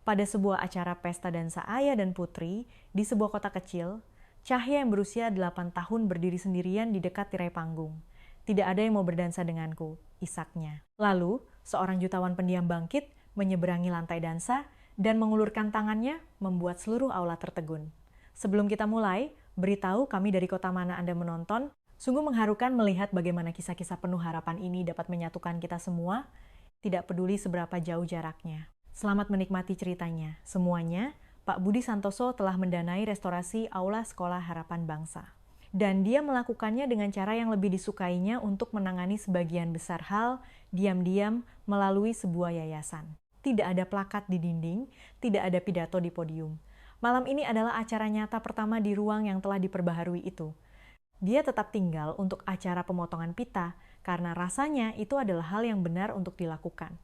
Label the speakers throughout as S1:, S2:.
S1: Pada sebuah acara pesta dansa ayah dan putri di sebuah kota kecil, Cahya yang berusia 8 tahun berdiri sendirian di dekat tirai panggung. Tidak ada yang mau berdansa denganku, isaknya. Lalu, seorang jutawan pendiam bangkit, menyeberangi lantai dansa, dan mengulurkan tangannya membuat seluruh aula tertegun. Sebelum kita mulai, beritahu kami dari kota mana Anda menonton. Sungguh mengharukan melihat bagaimana kisah-kisah penuh harapan ini dapat menyatukan kita semua, tidak peduli seberapa jauh jaraknya. Selamat menikmati ceritanya. Semuanya, Pak Budi Santoso telah mendanai restorasi Aula Sekolah Harapan Bangsa. Dan dia melakukannya dengan cara yang lebih disukainya untuk menangani sebagian besar hal diam-diam melalui sebuah yayasan. Tidak ada plakat di dinding, tidak ada pidato di podium. Malam ini adalah acara nyata pertama di ruang yang telah diperbaharui itu. Dia tetap tinggal untuk acara pemotongan pita karena rasanya itu adalah hal yang benar untuk dilakukan.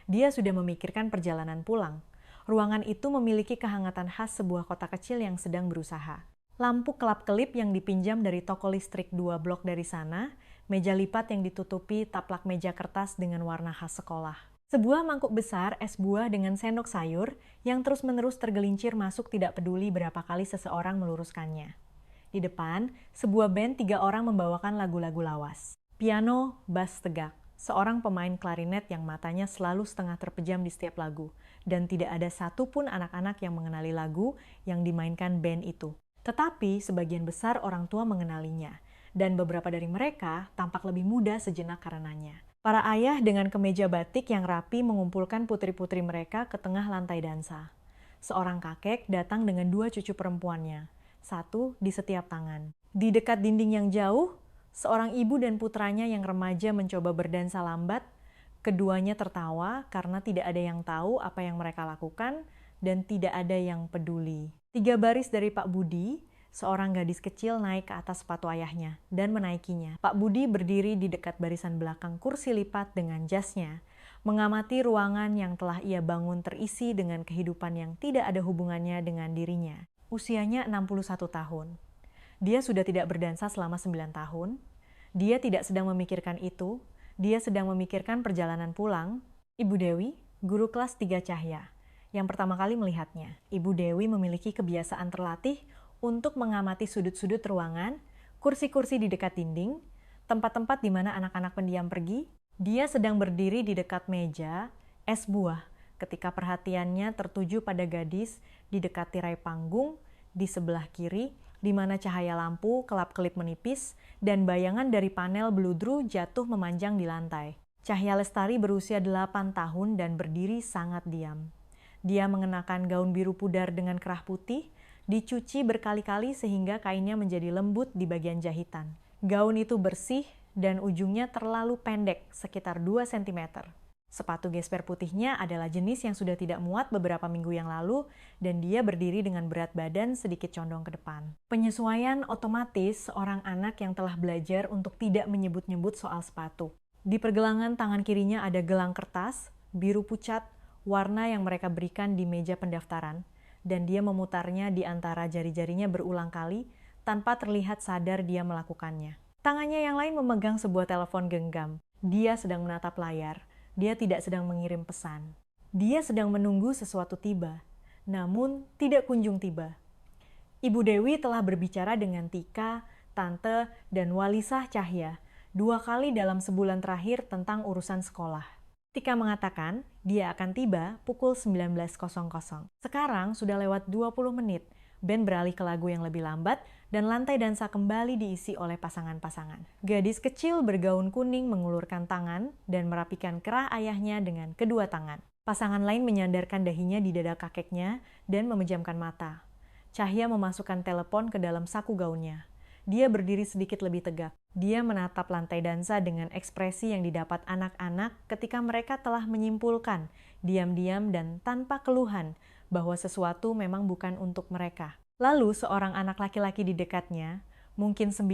S1: Dia sudah memikirkan perjalanan pulang. Ruangan itu memiliki kehangatan khas sebuah kota kecil yang sedang berusaha. Lampu kelap-kelip yang dipinjam dari toko listrik 2 blok dari sana, meja lipat yang ditutupi taplak meja kertas dengan warna khas sekolah. Sebuah mangkuk besar es buah dengan sendok sayur yang terus-menerus tergelincir masuk tidak peduli berapa kali seseorang meluruskannya. Di depan, sebuah band 3 orang membawakan lagu-lagu lawas. Piano, bass tegak. Seorang pemain klarinet yang matanya selalu setengah terpejam di setiap lagu, dan tidak ada satupun anak-anak yang mengenali lagu yang dimainkan band itu. Tetapi sebagian besar orang tua mengenalinya, dan beberapa dari mereka tampak lebih muda sejenak karenanya. Para ayah dengan kemeja batik yang rapi mengumpulkan putri-putri mereka ke tengah lantai dansa. Seorang kakek datang dengan 2 cucu perempuannya, 1 di setiap tangan. Di dekat dinding yang jauh, seorang ibu dan putranya yang remaja mencoba berdansa lambat. Keduanya tertawa karena tidak ada yang tahu apa yang mereka lakukan dan tidak ada yang peduli. 3 baris dari Pak Budi, seorang gadis kecil naik ke atas sepatu ayahnya dan menaikinya. Pak Budi berdiri di dekat barisan belakang kursi lipat dengan jasnya, mengamati ruangan yang telah ia bangun terisi dengan kehidupan yang tidak ada hubungannya dengan dirinya. Usianya 61 tahun. Dia sudah tidak berdansa selama 9 tahun. Dia tidak sedang memikirkan itu. Dia sedang memikirkan perjalanan pulang. Ibu Dewi, guru kelas 3 Cahya, yang pertama kali melihatnya. Ibu Dewi memiliki kebiasaan terlatih untuk mengamati sudut-sudut ruangan, kursi-kursi di dekat dinding, tempat-tempat di mana anak-anak pendiam pergi. Dia sedang berdiri di dekat meja, es buah, ketika perhatiannya tertuju pada gadis di dekat tirai panggung, di sebelah kiri, di mana cahaya lampu kelap-kelip menipis dan bayangan dari panel beludru jatuh memanjang di lantai. Cahya Lestari berusia 8 tahun dan berdiri sangat diam. Dia mengenakan gaun biru pudar dengan kerah putih, dicuci berkali-kali sehingga kainnya menjadi lembut di bagian jahitan. Gaun itu bersih dan ujungnya terlalu pendek, sekitar 2 cm. Sepatu gesper putihnya adalah jenis yang sudah tidak muat beberapa minggu yang lalu dan dia berdiri dengan berat badan sedikit condong ke depan. Penyesuaian otomatis seorang anak yang telah belajar untuk tidak menyebut-nyebut soal sepatu. Di pergelangan tangan kirinya ada gelang kertas, biru pucat, warna yang mereka berikan di meja pendaftaran, dan dia memutarnya di antara jari-jarinya berulang kali tanpa terlihat sadar dia melakukannya. Tangannya yang lain memegang sebuah telepon genggam. Dia sedang menatap layar. Dia tidak sedang mengirim pesan. Dia sedang menunggu sesuatu tiba, namun tidak kunjung tiba. Ibu Dewi telah berbicara dengan Tika, Tante, dan Walisah Cahya 2 kali dalam sebulan terakhir tentang urusan sekolah. Tika mengatakan dia akan tiba pukul 19.00. Sekarang sudah lewat 20 menit. Band beralih ke lagu yang lebih lambat dan lantai dansa kembali diisi oleh pasangan-pasangan. Gadis kecil bergaun kuning mengulurkan tangan dan merapikan kerah ayahnya dengan kedua tangan. Pasangan lain menyandarkan dahinya di dada kakeknya dan memejamkan mata. Cahya memasukkan telepon ke dalam saku gaunnya. Dia berdiri sedikit lebih tegak. Dia menatap lantai dansa dengan ekspresi yang didapat anak-anak ketika mereka telah menyimpulkan, diam-diam dan tanpa keluhan, bahwa sesuatu memang bukan untuk mereka. Lalu seorang anak laki-laki di dekatnya, mungkin 9,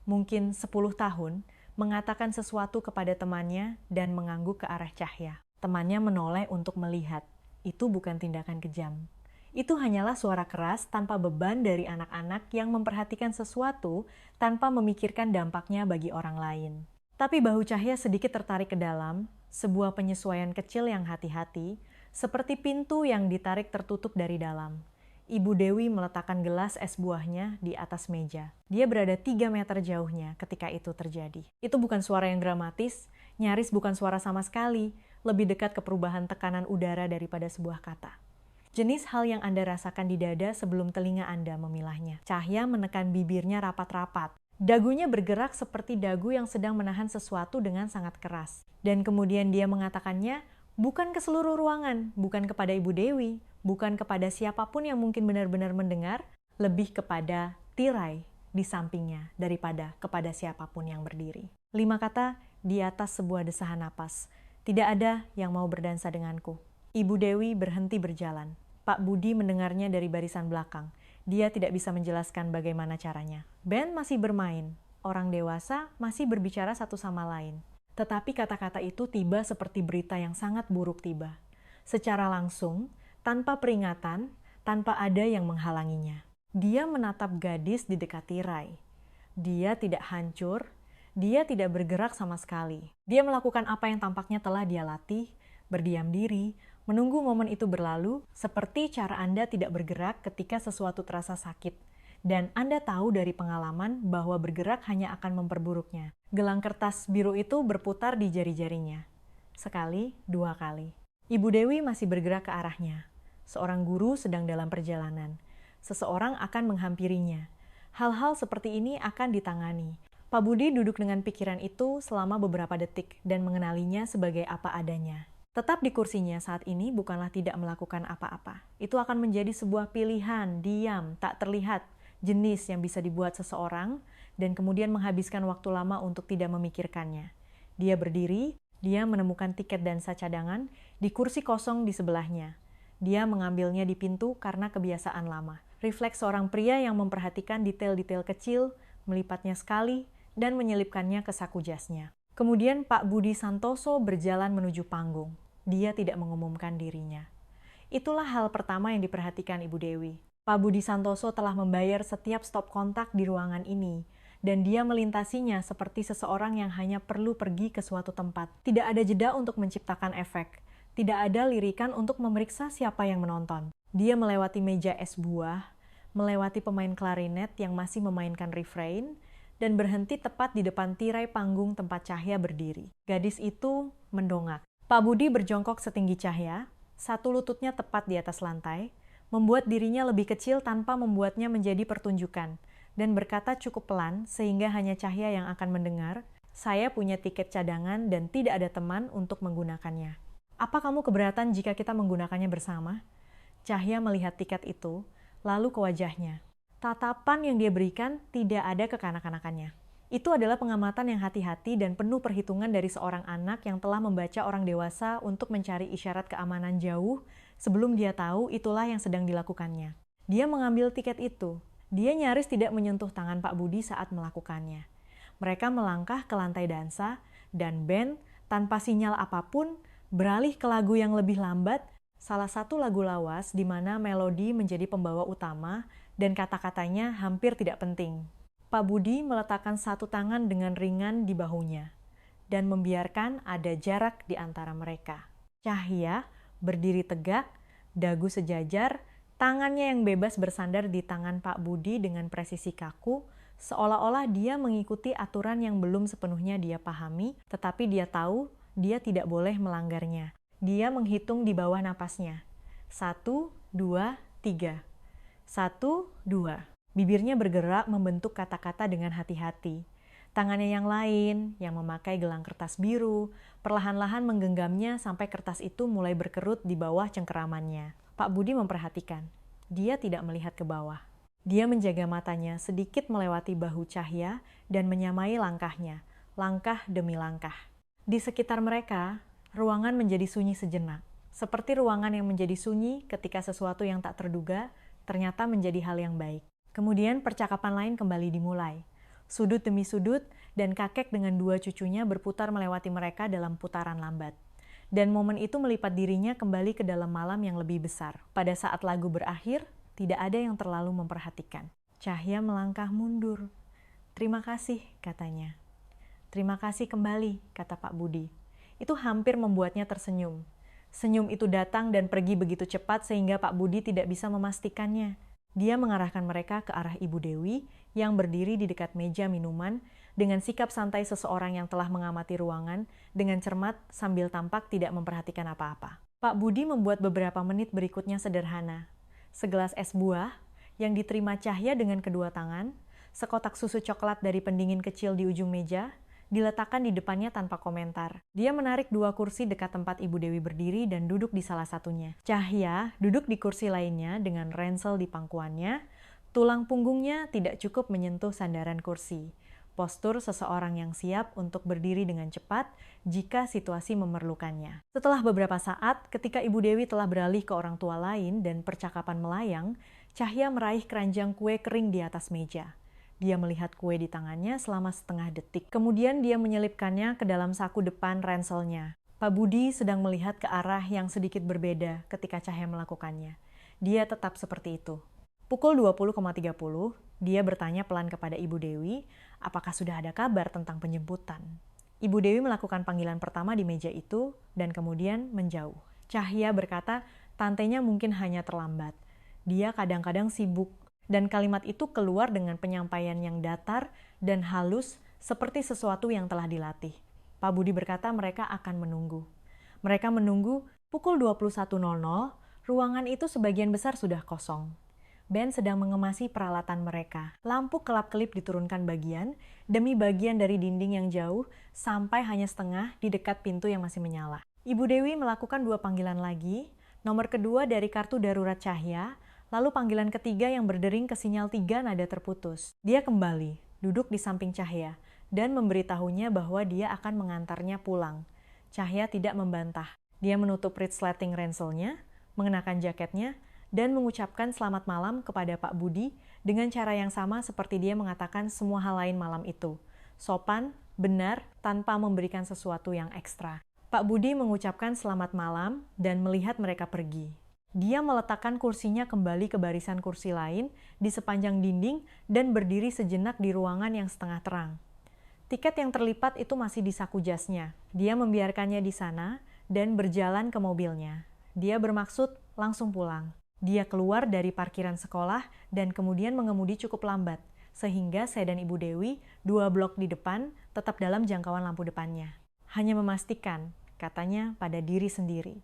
S1: mungkin 10 tahun, mengatakan sesuatu kepada temannya dan mengangguk ke arah Cahya. Temannya menoleh untuk melihat. Itu bukan tindakan kejam. Itu hanyalah suara keras tanpa beban dari anak-anak yang memperhatikan sesuatu tanpa memikirkan dampaknya bagi orang lain. Tapi bahu Cahya sedikit tertarik ke dalam, sebuah penyesuaian kecil yang hati-hati, Seperti pintu yang ditarik tertutup dari dalam. Ibu Dewi meletakkan gelas es buahnya di atas meja. Dia berada 3 meter jauhnya ketika itu terjadi. Itu bukan suara yang dramatis, nyaris bukan suara sama sekali, lebih dekat ke perubahan tekanan udara daripada sebuah kata. Jenis hal yang Anda rasakan di dada sebelum telinga Anda memilahnya. Cahya menekan bibirnya rapat-rapat. Dagunya bergerak seperti dagu yang sedang menahan sesuatu dengan sangat keras. Dan kemudian dia mengatakannya bukan ke seluruh ruangan, bukan kepada Ibu Dewi, bukan kepada siapapun yang mungkin benar-benar mendengar, lebih kepada tirai di sampingnya daripada kepada siapapun yang berdiri. 5 kata di atas sebuah desahan napas. Tidak ada yang mau berdansa denganku. Ibu Dewi berhenti berjalan. Pak Budi mendengarnya dari barisan belakang. Dia tidak bisa menjelaskan bagaimana caranya. Band masih bermain. Orang dewasa masih berbicara satu sama lain. Tetapi kata-kata itu tiba seperti berita yang sangat buruk tiba. Secara langsung, tanpa peringatan, tanpa ada yang menghalanginya. Dia menatap gadis di dekat tirai. Dia tidak hancur, dia tidak bergerak sama sekali. Dia melakukan apa yang tampaknya telah dia latih, berdiam diri, menunggu momen itu berlalu, seperti cara Anda tidak bergerak ketika sesuatu terasa sakit. Dan Anda tahu dari pengalaman bahwa bergerak hanya akan memperburuknya. Gelang kertas biru itu berputar di jari-jarinya. Sekali, 2 kali. Ibu Dewi masih bergerak ke arahnya. Seorang guru sedang dalam perjalanan. Seseorang akan menghampirinya. Hal-hal seperti ini akan ditangani. Pak Budi duduk dengan pikiran itu selama beberapa detik dan mengenalinya sebagai apa adanya. Tetap di kursinya saat ini bukanlah tidak melakukan apa-apa. Itu akan menjadi sebuah pilihan, diam, tak terlihat, jenis yang bisa dibuat seseorang dan kemudian menghabiskan waktu lama untuk tidak memikirkannya. Dia berdiri, dia menemukan tiket dansa cadangan di kursi kosong di sebelahnya. Dia mengambilnya di pintu karena kebiasaan lama. Refleks seorang pria yang memperhatikan detail-detail kecil, melipatnya sekali, dan menyelipkannya ke saku jasnya. Kemudian Pak Budi Santoso berjalan menuju panggung. Dia tidak mengumumkan dirinya. Itulah hal pertama yang diperhatikan Ibu Dewi. Pak Budi Santoso telah membayar setiap stop kontak di ruangan ini, dan dia melintasinya seperti seseorang yang hanya perlu pergi ke suatu tempat. Tidak ada jeda untuk menciptakan efek. Tidak ada lirikan untuk memeriksa siapa yang menonton. Dia melewati meja es buah, melewati pemain klarinet yang masih memainkan refrain, dan berhenti tepat di depan tirai panggung tempat Cahya berdiri. Gadis itu mendongak. Pak Budi berjongkok setinggi Cahya, satu lututnya tepat di atas lantai, membuat dirinya lebih kecil tanpa membuatnya menjadi pertunjukan, dan berkata cukup pelan sehingga hanya Cahya yang akan mendengar, "Saya punya tiket cadangan dan tidak ada teman untuk menggunakannya. Apa kamu keberatan jika kita menggunakannya bersama?" Cahya melihat tiket itu, lalu ke wajahnya. Tatapan yang dia berikan tidak ada kekanak-kanakannya. Itu adalah pengamatan yang hati-hati dan penuh perhitungan dari seorang anak yang telah membaca orang dewasa untuk mencari isyarat keamanan jauh sebelum dia tahu itulah yang sedang dilakukannya. Dia mengambil tiket itu. Dia nyaris tidak menyentuh tangan Pak Budi saat melakukannya. Mereka melangkah ke lantai dansa, dan band tanpa sinyal apapun beralih ke lagu yang lebih lambat, salah satu lagu lawas di mana melodi menjadi pembawa utama dan kata-katanya hampir tidak penting. Pak Budi meletakkan satu tangan dengan ringan di bahunya dan membiarkan ada jarak di antara mereka. Cahya berdiri tegak, dagu sejajar, tangannya yang bebas bersandar di tangan Pak Budi dengan presisi kaku, seolah-olah dia mengikuti aturan yang belum sepenuhnya dia pahami, tetapi dia tahu dia tidak boleh melanggarnya. Dia menghitung di bawah napasnya. 1, 2, 3. 1, 2. Bibirnya bergerak membentuk kata-kata dengan hati-hati. Tangannya yang lain, yang memakai gelang kertas biru, perlahan-lahan menggenggamnya sampai kertas itu mulai berkerut di bawah cengkeramannya. Pak Budi memperhatikan. Dia tidak melihat ke bawah. Dia menjaga matanya sedikit melewati bahu Cahya dan menyamai langkahnya, langkah demi langkah. Di sekitar mereka, ruangan menjadi sunyi sejenak. Seperti ruangan yang menjadi sunyi ketika sesuatu yang tak terduga ternyata menjadi hal yang baik. Kemudian percakapan lain kembali dimulai. Sudut demi sudut dan kakek dengan 2 cucunya berputar melewati mereka dalam putaran lambat. Dan momen itu melipat dirinya kembali ke dalam malam yang lebih besar. Pada saat lagu berakhir, tidak ada yang terlalu memperhatikan. Cahya melangkah mundur. "Terima kasih," katanya. "Terima kasih kembali," kata Pak Budi. Itu hampir membuatnya tersenyum. Senyum itu datang dan pergi begitu cepat sehingga Pak Budi tidak bisa memastikannya. Dia mengarahkan mereka ke arah Ibu Dewi yang berdiri di dekat meja minuman dengan sikap santai seseorang yang telah mengamati ruangan dengan cermat sambil tampak tidak memperhatikan apa-apa. Pak Budi membuat beberapa menit berikutnya sederhana. Segelas es buah yang diterima Cahya dengan kedua tangan, sekotak susu coklat dari pendingin kecil di ujung meja, diletakkan di depannya tanpa komentar. Dia menarik 2 kursi dekat tempat Ibu Dewi berdiri dan duduk di salah satunya. Cahya duduk di kursi lainnya dengan ransel di pangkuannya, tulang punggungnya tidak cukup menyentuh sandaran kursi. Postur seseorang yang siap untuk berdiri dengan cepat jika situasi memerlukannya. Setelah beberapa saat, ketika Ibu Dewi telah beralih ke orang tua lain dan percakapan melayang, Cahya meraih keranjang kue kering di atas meja. Dia melihat kue di tangannya selama setengah detik. Kemudian dia menyelipkannya ke dalam saku depan ranselnya. Pak Budi sedang melihat ke arah yang sedikit berbeda ketika Cahya melakukannya. Dia tetap seperti itu. Pukul 20.30, dia bertanya pelan kepada Ibu Dewi, apakah sudah ada kabar tentang penjemputan. Ibu Dewi melakukan panggilan pertama di meja itu dan kemudian menjauh. Cahya berkata, tantenya mungkin hanya terlambat. Dia kadang-kadang sibuk. Dan kalimat itu keluar dengan penyampaian yang datar dan halus seperti sesuatu yang telah dilatih. Pak Budi berkata mereka akan menunggu. Mereka menunggu pukul 21.00, ruangan itu sebagian besar sudah kosong. Ben sedang mengemasi peralatan mereka. Lampu kelap-kelip diturunkan bagian demi bagian dari dinding yang jauh sampai hanya setengah di dekat pintu yang masih menyala. Ibu Dewi melakukan 2 panggilan lagi, nomor kedua dari kartu darurat Cahya, lalu panggilan ketiga yang berdering ke sinyal 3 nada terputus. Dia kembali, duduk di samping Cahya, dan memberitahunya bahwa dia akan mengantarnya pulang. Cahya tidak membantah. Dia menutup resleting ranselnya, mengenakan jaketnya, dan mengucapkan selamat malam kepada Pak Budi dengan cara yang sama seperti dia mengatakan semua hal lain malam itu. Sopan, benar, tanpa memberikan sesuatu yang ekstra. Pak Budi mengucapkan selamat malam dan melihat mereka pergi. Dia meletakkan kursinya kembali ke barisan kursi lain di sepanjang dinding dan berdiri sejenak di ruangan yang setengah terang. Tiket yang terlipat itu masih di saku jasnya. Dia membiarkannya di sana dan berjalan ke mobilnya. Dia bermaksud langsung pulang. Dia keluar dari parkiran sekolah dan kemudian mengemudi cukup lambat, sehingga saya dan Ibu Dewi, 2 blok di depan, tetap dalam jangkauan lampu depannya. Hanya memastikan, katanya pada diri sendiri.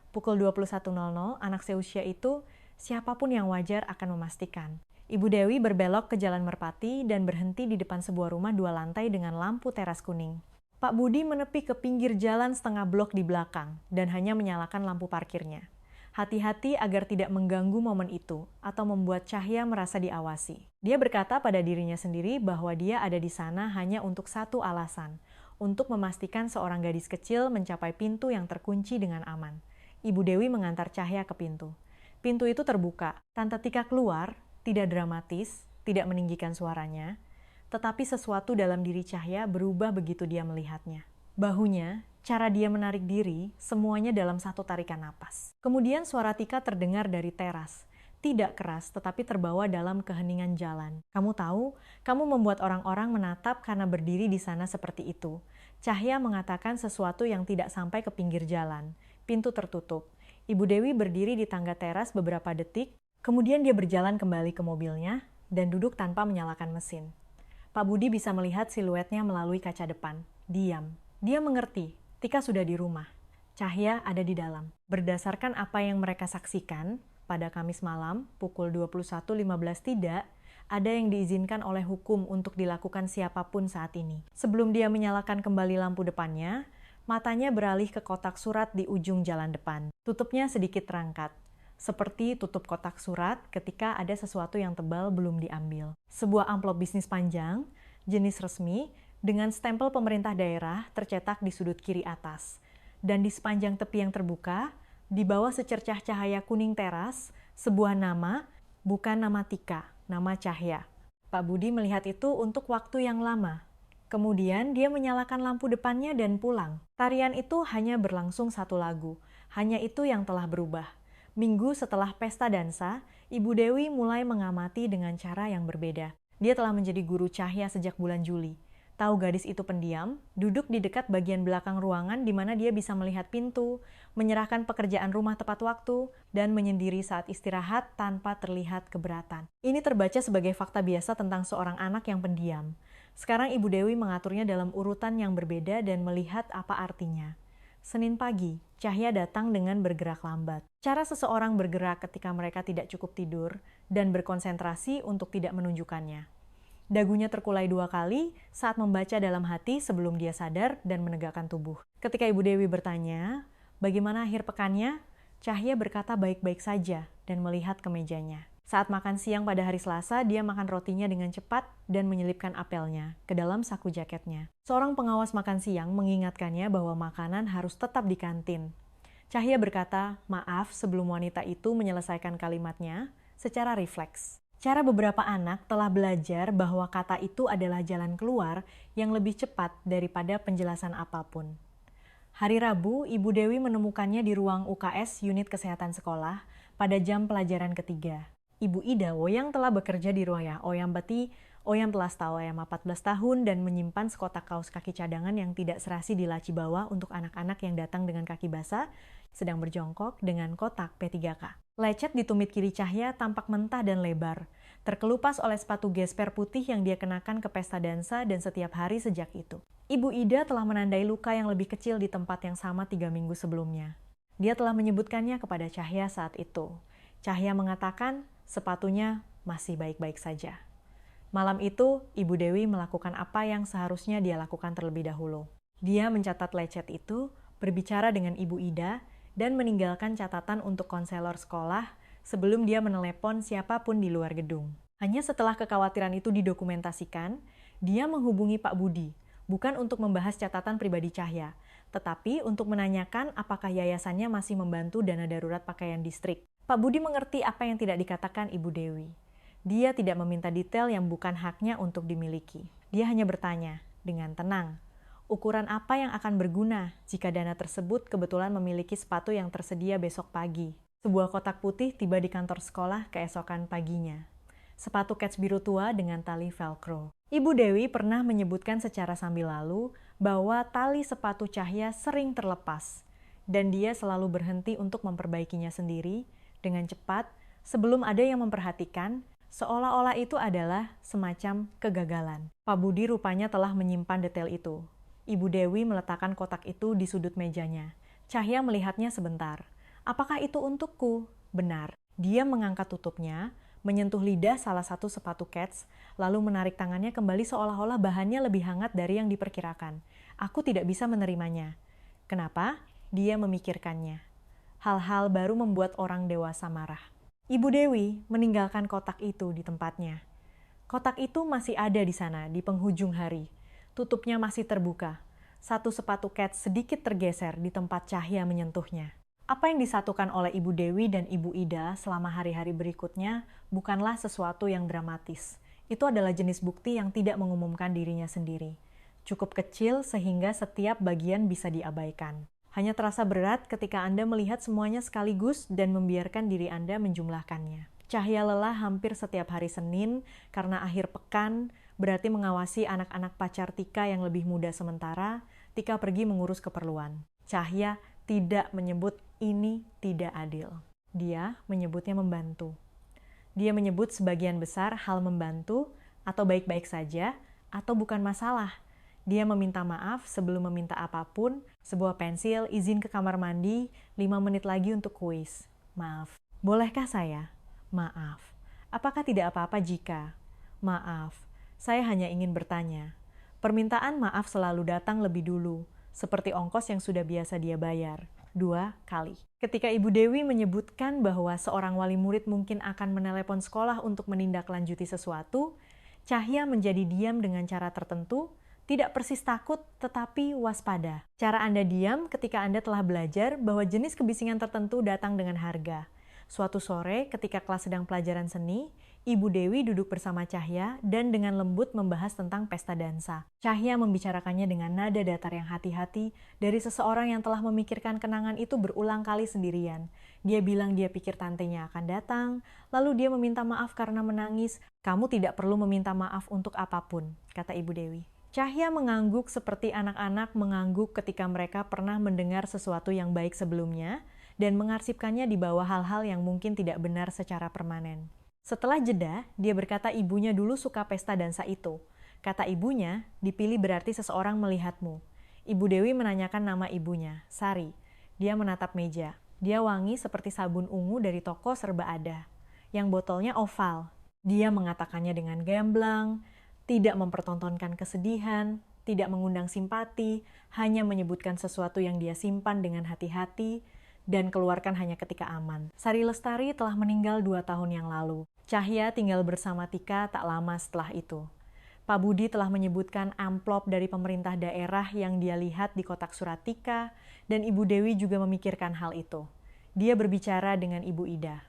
S1: Pukul 21.00, anak seusia itu, siapapun yang wajar akan memastikan. Ibu Dewi berbelok ke Jalan Merpati dan berhenti di depan sebuah rumah 2 lantai dengan lampu teras kuning. Pak Budi menepi ke pinggir jalan setengah blok di belakang dan hanya menyalakan lampu parkirnya. Hati-hati agar tidak mengganggu momen itu atau membuat Cahya merasa diawasi. Dia berkata pada dirinya sendiri bahwa dia ada di sana hanya untuk satu alasan, untuk memastikan seorang gadis kecil mencapai pintu yang terkunci dengan aman. Ibu Dewi mengantar Cahya ke pintu. Pintu itu terbuka. Tante Tika keluar, tidak dramatis, tidak meninggikan suaranya, tetapi sesuatu dalam diri Cahya berubah begitu dia melihatnya. Bahunya, cara dia menarik diri, semuanya dalam satu tarikan napas. Kemudian suara Tika terdengar dari teras. Tidak keras, tetapi terbawa dalam keheningan jalan. Kamu tahu, kamu membuat orang-orang menatap karena berdiri di sana seperti itu. Cahya mengatakan sesuatu yang tidak sampai ke pinggir jalan. Pintu tertutup. Ibu Dewi berdiri di tangga teras beberapa detik, kemudian dia berjalan kembali ke mobilnya dan duduk tanpa menyalakan mesin. Pak Budi bisa melihat siluetnya melalui kaca depan. Diam. Dia mengerti, Tika sudah di rumah. Cahya ada di dalam. Berdasarkan apa yang mereka saksikan, pada Kamis malam, pukul 21.15 tidak, ada yang diizinkan oleh hukum untuk dilakukan siapapun saat ini. Sebelum dia menyalakan kembali lampu depannya, matanya beralih ke kotak surat di ujung jalan depan. Tutupnya sedikit terangkat, seperti tutup kotak surat ketika ada sesuatu yang tebal belum diambil. Sebuah amplop bisnis panjang, jenis resmi, dengan stempel pemerintah daerah tercetak di sudut kiri atas. Dan di sepanjang tepi yang terbuka, di bawah secercah cahaya kuning teras, sebuah nama, bukan nama Tika, nama Cahya. Pak Budi melihat itu untuk waktu yang lama. Kemudian dia menyalakan lampu depannya dan pulang. Tarian itu hanya berlangsung 1 lagu. Hanya itu yang telah berubah. Minggu setelah pesta dansa, Ibu Dewi mulai mengamati dengan cara yang berbeda. Dia telah menjadi guru Cahya sejak bulan Juli. Tahu gadis itu pendiam, duduk di dekat bagian belakang ruangan di mana dia bisa melihat pintu, menyerahkan pekerjaan rumah tepat waktu, dan menyendiri saat istirahat tanpa terlihat keberatan. Ini terbaca sebagai fakta biasa tentang seorang anak yang pendiam. Sekarang Ibu Dewi mengaturnya dalam urutan yang berbeda dan melihat apa artinya. Senin pagi, Cahya datang dengan bergerak lambat. Cara seseorang bergerak ketika mereka tidak cukup tidur dan berkonsentrasi untuk tidak menunjukkannya. Dagunya terkulai 2 kali saat membaca dalam hati sebelum dia sadar dan menegakkan tubuh. Ketika Ibu Dewi bertanya, bagaimana akhir pekannya? Cahya berkata baik-baik saja dan melihat ke mejanya. Saat makan siang pada hari Selasa, dia makan rotinya dengan cepat dan menyelipkan apelnya ke dalam saku jaketnya. Seorang pengawas makan siang mengingatkannya bahwa makanan harus tetap di kantin. Cahya berkata, maaf sebelum wanita itu menyelesaikan kalimatnya secara refleks. Cara beberapa anak telah belajar bahwa kata itu adalah jalan keluar yang lebih cepat daripada penjelasan apapun. Hari Rabu, Ibu Dewi menemukannya di ruang UKS unit kesehatan sekolah pada jam pelajaran ketiga. Ibu Ida Woyang telah bekerja di ruang Oyam Bati, Oyam telah tahu Oyam 14 tahun dan menyimpan sekotak kaos kaki cadangan yang tidak serasi di laci bawah untuk anak-anak yang datang dengan kaki basah, sedang berjongkok dengan kotak P3K. Lecet di tumit kiri Cahya tampak mentah dan lebar, terkelupas oleh sepatu gesper putih yang dia kenakan ke pesta dansa dan setiap hari sejak itu. Ibu Ida telah menandai luka yang lebih kecil di tempat yang sama 3 minggu sebelumnya. Dia telah menyebutkannya kepada Cahya saat itu. Cahya mengatakan sepatunya masih baik-baik saja. Malam itu, Ibu Dewi melakukan apa yang seharusnya dia lakukan terlebih dahulu. Dia mencatat lecet itu, berbicara dengan Ibu Ida, dan meninggalkan catatan untuk konselor sekolah sebelum dia menelepon siapapun di luar gedung. Hanya setelah kekhawatiran itu didokumentasikan, dia menghubungi Pak Budi, bukan untuk membahas catatan pribadi Cahya, tetapi untuk menanyakan apakah yayasannya masih membantu dana darurat pakaian distrik. Pak Budi mengerti apa yang tidak dikatakan Ibu Dewi. Dia tidak meminta detail yang bukan haknya untuk dimiliki. Dia hanya bertanya, dengan tenang, ukuran apa yang akan berguna jika dana tersebut kebetulan memiliki sepatu yang tersedia besok pagi. Sebuah kotak putih tiba di kantor sekolah keesokan paginya. Sepatu kets biru tua dengan tali velcro. Ibu Dewi pernah menyebutkan secara sambil lalu bahwa tali sepatu Cahya sering terlepas, dan dia selalu berhenti untuk memperbaikinya sendiri dengan cepat sebelum ada yang memperhatikan, seolah-olah itu adalah semacam kegagalan. Pak Budi rupanya telah menyimpan detail itu. Ibu Dewi meletakkan kotak itu di sudut mejanya. Cahya melihatnya sebentar. Apakah itu untukku? Benar. Dia mengangkat tutupnya, menyentuh lidah salah satu sepatu kets, lalu menarik tangannya kembali seolah-olah bahannya lebih hangat dari yang diperkirakan. Aku tidak bisa menerimanya. Kenapa? Dia memikirkannya. Hal-hal baru membuat orang dewasa marah. Ibu Dewi meninggalkan kotak itu di tempatnya. Kotak itu masih ada di sana, di penghujung hari. Tutupnya masih terbuka. Satu sepatu kets sedikit tergeser di tempat Cahya menyentuhnya. Apa yang disatukan oleh Ibu Dewi dan Ibu Ida selama hari-hari berikutnya bukanlah sesuatu yang dramatis. Itu adalah jenis bukti yang tidak mengumumkan dirinya sendiri. Cukup kecil sehingga setiap bagian bisa diabaikan. Hanya terasa berat ketika Anda melihat semuanya sekaligus dan membiarkan diri Anda menjumlahkannya. Cahya lelah hampir setiap hari Senin karena akhir pekan berarti mengawasi anak-anak pacar Tika yang lebih muda sementara Tika pergi mengurus keperluan. Cahya tidak menyebut ini tidak adil. Dia menyebutnya membantu. Dia menyebut sebagian besar hal membantu atau baik-baik saja atau bukan masalah. Dia meminta maaf sebelum meminta apapun, sebuah pensil, izin ke kamar mandi, 5 menit lagi untuk kuis. Maaf. Bolehkah saya? Maaf. Apakah tidak apa-apa jika? Maaf. Saya hanya ingin bertanya. Permintaan maaf selalu datang lebih dulu, seperti ongkos yang sudah biasa dia bayar. 2 kali. Ketika Ibu Dewi menyebutkan bahwa seorang wali murid mungkin akan menelepon sekolah untuk menindaklanjuti sesuatu, Cahya menjadi diam dengan cara tertentu, tidak persis takut, tetapi waspada. Cara Anda diam ketika Anda telah belajar bahwa jenis kebisingan tertentu datang dengan harga. Suatu sore, ketika kelas sedang pelajaran seni, Ibu Dewi duduk bersama Cahya dan dengan lembut membahas tentang pesta dansa. Cahya membicarakannya dengan nada datar yang hati-hati dari seseorang yang telah memikirkan kenangan itu berulang kali sendirian. Dia bilang dia pikir tantenya akan datang, lalu dia meminta maaf karena menangis. Kamu tidak perlu meminta maaf untuk apapun, kata Ibu Dewi. Cahya mengangguk seperti anak-anak mengangguk ketika mereka pernah mendengar sesuatu yang baik sebelumnya dan mengarsipkannya di bawah hal-hal yang mungkin tidak benar secara permanen. Setelah jeda, dia berkata ibunya dulu suka pesta dansa itu. Kata ibunya, dipilih berarti seseorang melihatmu. Ibu Dewi menanyakan nama ibunya, Sari. Dia menatap meja. Dia wangi seperti sabun ungu dari toko serba ada. Yang botolnya oval. Dia mengatakannya dengan gamblang, tidak mempertontonkan kesedihan, tidak mengundang simpati, hanya menyebutkan sesuatu yang dia simpan dengan hati-hati, dan keluarkan hanya ketika aman. Sari Lestari telah meninggal 2 tahun yang lalu. Cahya tinggal bersama Tika tak lama setelah itu. Pak Budi telah menyebutkan amplop dari pemerintah daerah yang dia lihat di kotak surat Tika, dan Ibu Dewi juga memikirkan hal itu. Dia berbicara dengan Ibu Ida.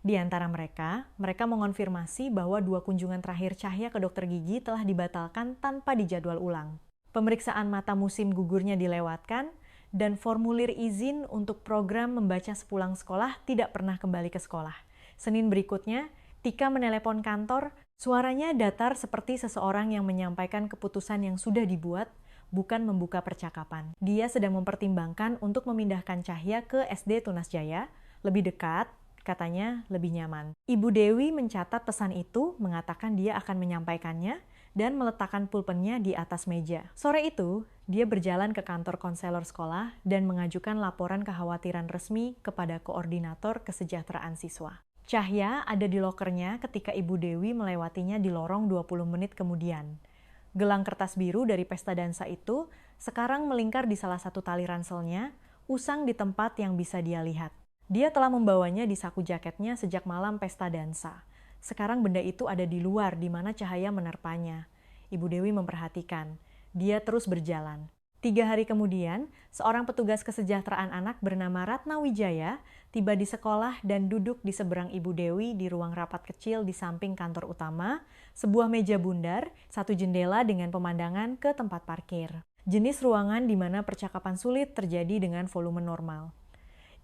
S1: Di antara mereka mengonfirmasi bahwa 2 kunjungan terakhir Cahya ke dokter gigi telah dibatalkan tanpa dijadwal ulang. Pemeriksaan mata musim gugurnya dilewatkan, dan formulir izin untuk program membaca sepulang sekolah tidak pernah kembali ke sekolah. Senin berikutnya, Tika menelepon kantor, suaranya datar seperti seseorang yang menyampaikan keputusan yang sudah dibuat, bukan membuka percakapan. Dia sedang mempertimbangkan untuk memindahkan Cahya ke SD Tunas Jaya, lebih dekat, katanya lebih nyaman. Ibu Dewi mencatat pesan itu, mengatakan dia akan menyampaikannya, dan meletakkan pulpennya di atas meja. Sore itu, dia berjalan ke kantor konselor sekolah dan mengajukan laporan kekhawatiran resmi kepada koordinator kesejahteraan siswa. Cahya ada di lokernya ketika Ibu Dewi melewatinya di lorong 20 menit kemudian. Gelang kertas biru dari pesta dansa itu sekarang melingkar di salah satu tali ranselnya, usang di tempat yang bisa dia lihat. Dia telah membawanya di saku jaketnya sejak malam pesta dansa. Sekarang benda itu ada di luar di mana cahaya menerpanya. Ibu Dewi memperhatikan. Dia terus berjalan. 3 hari kemudian, seorang petugas kesejahteraan anak bernama Ratna Wijaya tiba di sekolah dan duduk di seberang Ibu Dewi di ruang rapat kecil di samping kantor utama, sebuah meja bundar, 1 jendela dengan pemandangan ke tempat parkir. Jenis ruangan di mana percakapan sulit terjadi dengan volume normal.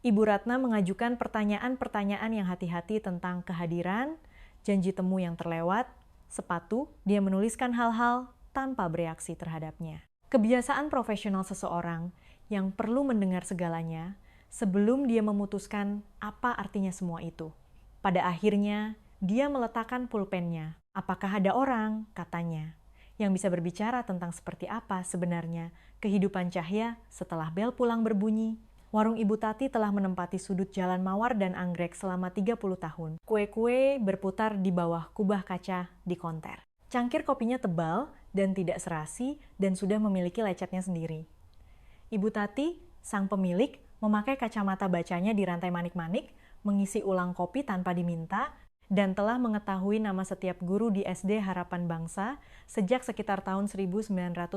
S1: Ibu Ratna mengajukan pertanyaan-pertanyaan yang hati-hati tentang kehadiran, janji temu yang terlewat, sepatu. Dia menuliskan hal-hal tanpa bereaksi terhadapnya. Kebiasaan profesional seseorang yang perlu mendengar segalanya sebelum dia memutuskan apa artinya semua itu. Pada akhirnya, dia meletakkan pulpennya. Apakah ada orang, katanya, yang bisa berbicara tentang seperti apa sebenarnya kehidupan Cahya setelah bel pulang berbunyi? Warung Ibu Tati telah menempati sudut jalan Mawar dan Anggrek selama 30 tahun. Kue-kue berputar di bawah kubah kaca di konter. Cangkir kopinya tebal dan tidak serasi dan sudah memiliki lecetnya sendiri. Ibu Tati, sang pemilik, memakai kacamata bacanya di rantai manik-manik, mengisi ulang kopi tanpa diminta, dan telah mengetahui nama setiap guru di SD Harapan Bangsa sejak sekitar tahun 1997.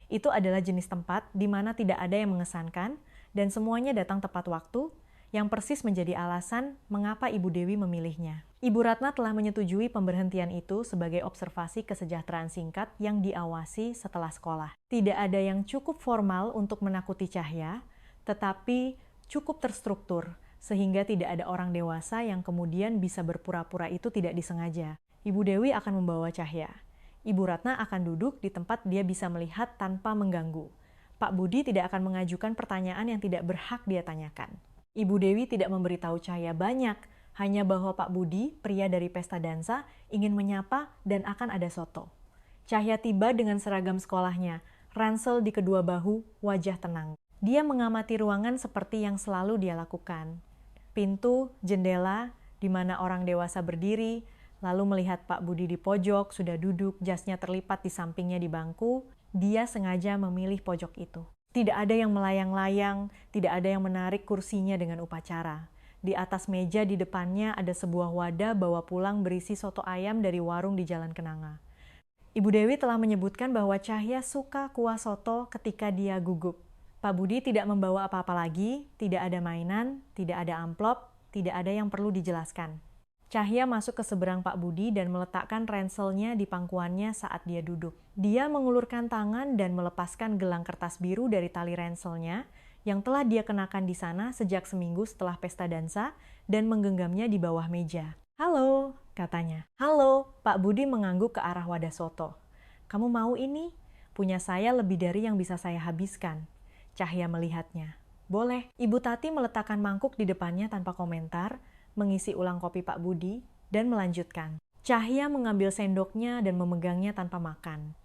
S1: Itu adalah jenis tempat di mana tidak ada yang mengesankan dan semuanya datang tepat waktu, yang persis menjadi alasan mengapa Ibu Dewi memilihnya. Ibu Ratna telah menyetujui pemberhentian itu sebagai observasi kesejahteraan singkat yang diawasi setelah sekolah. Tidak ada yang cukup formal untuk menakuti Cahya, tetapi cukup terstruktur, sehingga tidak ada orang dewasa yang kemudian bisa berpura-pura itu tidak disengaja. Ibu Dewi akan membawa Cahya. Ibu Ratna akan duduk di tempat dia bisa melihat tanpa mengganggu. Pak Budi tidak akan mengajukan pertanyaan yang tidak berhak dia tanyakan. Ibu Dewi tidak memberitahu Cahya banyak, hanya bahwa Pak Budi, pria dari pesta dansa, ingin menyapa dan akan ada soto. Cahya tiba dengan seragam sekolahnya, ransel di kedua bahu, wajah tenang. Dia mengamati ruangan seperti yang selalu dia lakukan. Pintu, jendela, di mana orang dewasa berdiri, lalu melihat Pak Budi di pojok, sudah duduk, jasnya terlipat di sampingnya di bangku, dia sengaja memilih pojok itu. Tidak ada yang melayang-layang, tidak ada yang menarik kursinya dengan upacara. Di atas meja di depannya ada sebuah wadah bawa pulang berisi soto ayam dari warung di Jalan Kenanga. Ibu Dewi telah menyebutkan bahwa Cahya suka kuah soto ketika dia gugup. Pak Budi tidak membawa apa-apa lagi, tidak ada mainan, tidak ada amplop, tidak ada yang perlu dijelaskan. Cahya masuk ke seberang Pak Budi dan meletakkan ranselnya di pangkuannya saat dia duduk. Dia mengulurkan tangan dan melepaskan gelang kertas biru dari tali ranselnya yang telah dia kenakan di sana sejak seminggu setelah pesta dansa dan menggenggamnya di bawah meja. "Halo," katanya. "Halo," Pak Budi mengangguk ke arah wadah soto. Kamu mau ini? Punya saya lebih dari yang bisa saya habiskan. Cahya melihatnya. Boleh. Ibu Tati meletakkan mangkuk di depannya tanpa komentar, mengisi ulang kopi Pak Budi, dan melanjutkan. Cahya mengambil sendoknya dan memegangnya tanpa makan.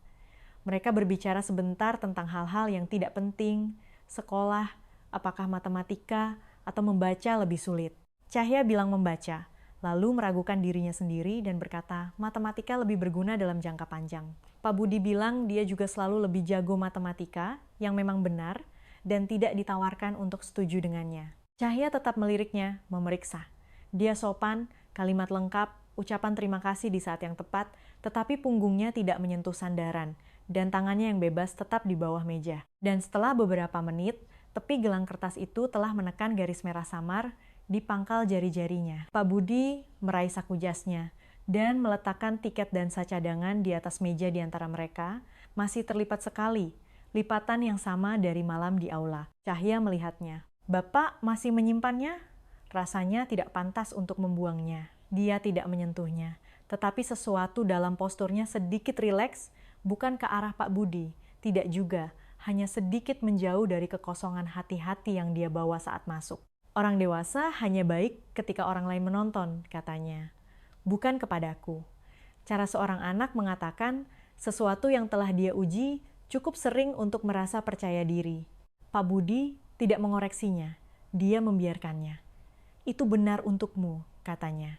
S1: Mereka berbicara sebentar tentang hal-hal yang tidak penting, sekolah, apakah matematika, atau membaca lebih sulit. Cahya bilang membaca, lalu meragukan dirinya sendiri dan berkata, matematika lebih berguna dalam jangka panjang. Pak Budi bilang dia juga selalu lebih jago matematika, yang memang benar, dan tidak ditawarkan untuk setuju dengannya. Cahya tetap meliriknya, memeriksa. Dia sopan, kalimat lengkap, ucapan terima kasih di saat yang tepat, tetapi punggungnya tidak menyentuh sandaran, dan tangannya yang bebas tetap di bawah meja. Dan setelah beberapa menit, tepi gelang kertas itu telah menekan garis merah samar di pangkal jari-jarinya. Pak Budi meraih saku jasnya, dan meletakkan tiket dansa cadangan di atas meja di antara mereka, masih terlipat sekali, lipatan yang sama dari malam di aula. Cahya melihatnya. Bapak masih menyimpannya? Rasanya tidak pantas untuk membuangnya. Dia tidak menyentuhnya, tetapi sesuatu dalam posturnya sedikit rileks, bukan ke arah Pak Budi, tidak juga, hanya sedikit menjauh dari kekosongan hati-hati yang dia bawa saat masuk. Orang dewasa hanya baik ketika orang lain menonton, katanya. Bukan kepadaku. Cara seorang anak mengatakan sesuatu yang telah dia uji cukup sering untuk merasa percaya diri. Pak Budi tidak mengoreksinya, dia membiarkannya. Itu benar untukmu, katanya.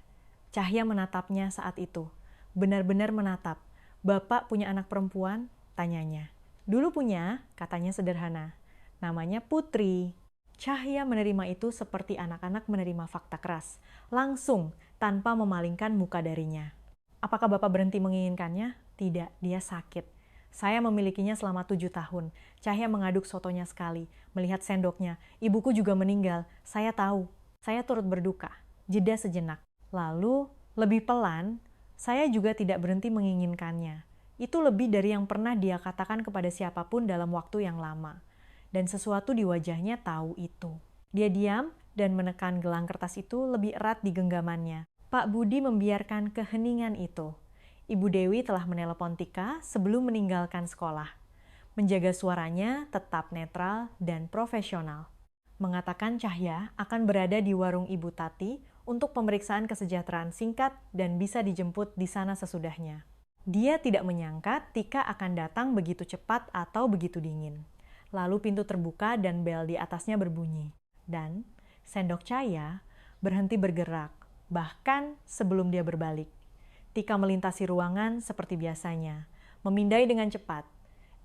S1: Cahya menatapnya saat itu, benar-benar menatap. Bapak punya anak perempuan? Tanyanya. Dulu punya, katanya sederhana. Namanya Putri. Cahya menerima itu seperti anak-anak menerima fakta keras, langsung, tanpa memalingkan muka darinya. Apakah Bapak berhenti menginginkannya? Tidak, dia sakit. Saya memilikinya selama 7 tahun. Cahya mengaduk sotonya sekali, melihat sendoknya. Ibuku juga meninggal, saya tahu. Saya turut berduka. Jeda sejenak. Lalu, lebih pelan, saya juga tidak berhenti menginginkannya. Itu lebih dari yang pernah dia katakan kepada siapapun dalam waktu yang lama. Dan sesuatu di wajahnya tahu itu. Dia diam dan menekan gelang kertas itu lebih erat di genggamannya. Pak Budi membiarkan keheningan itu. Ibu Dewi telah menelepon Tika sebelum meninggalkan sekolah. Menjaga suaranya tetap netral dan profesional. Mengatakan Cahya akan berada di warung Ibu Tati untuk pemeriksaan kesejahteraan singkat dan bisa dijemput di sana sesudahnya. Dia tidak menyangka Tika akan datang begitu cepat atau begitu dingin. Lalu pintu terbuka dan bel di atasnya berbunyi. Dan sendok Cahya berhenti bergerak, bahkan sebelum dia berbalik. Tika melintasi ruangan seperti biasanya, memindai dengan cepat.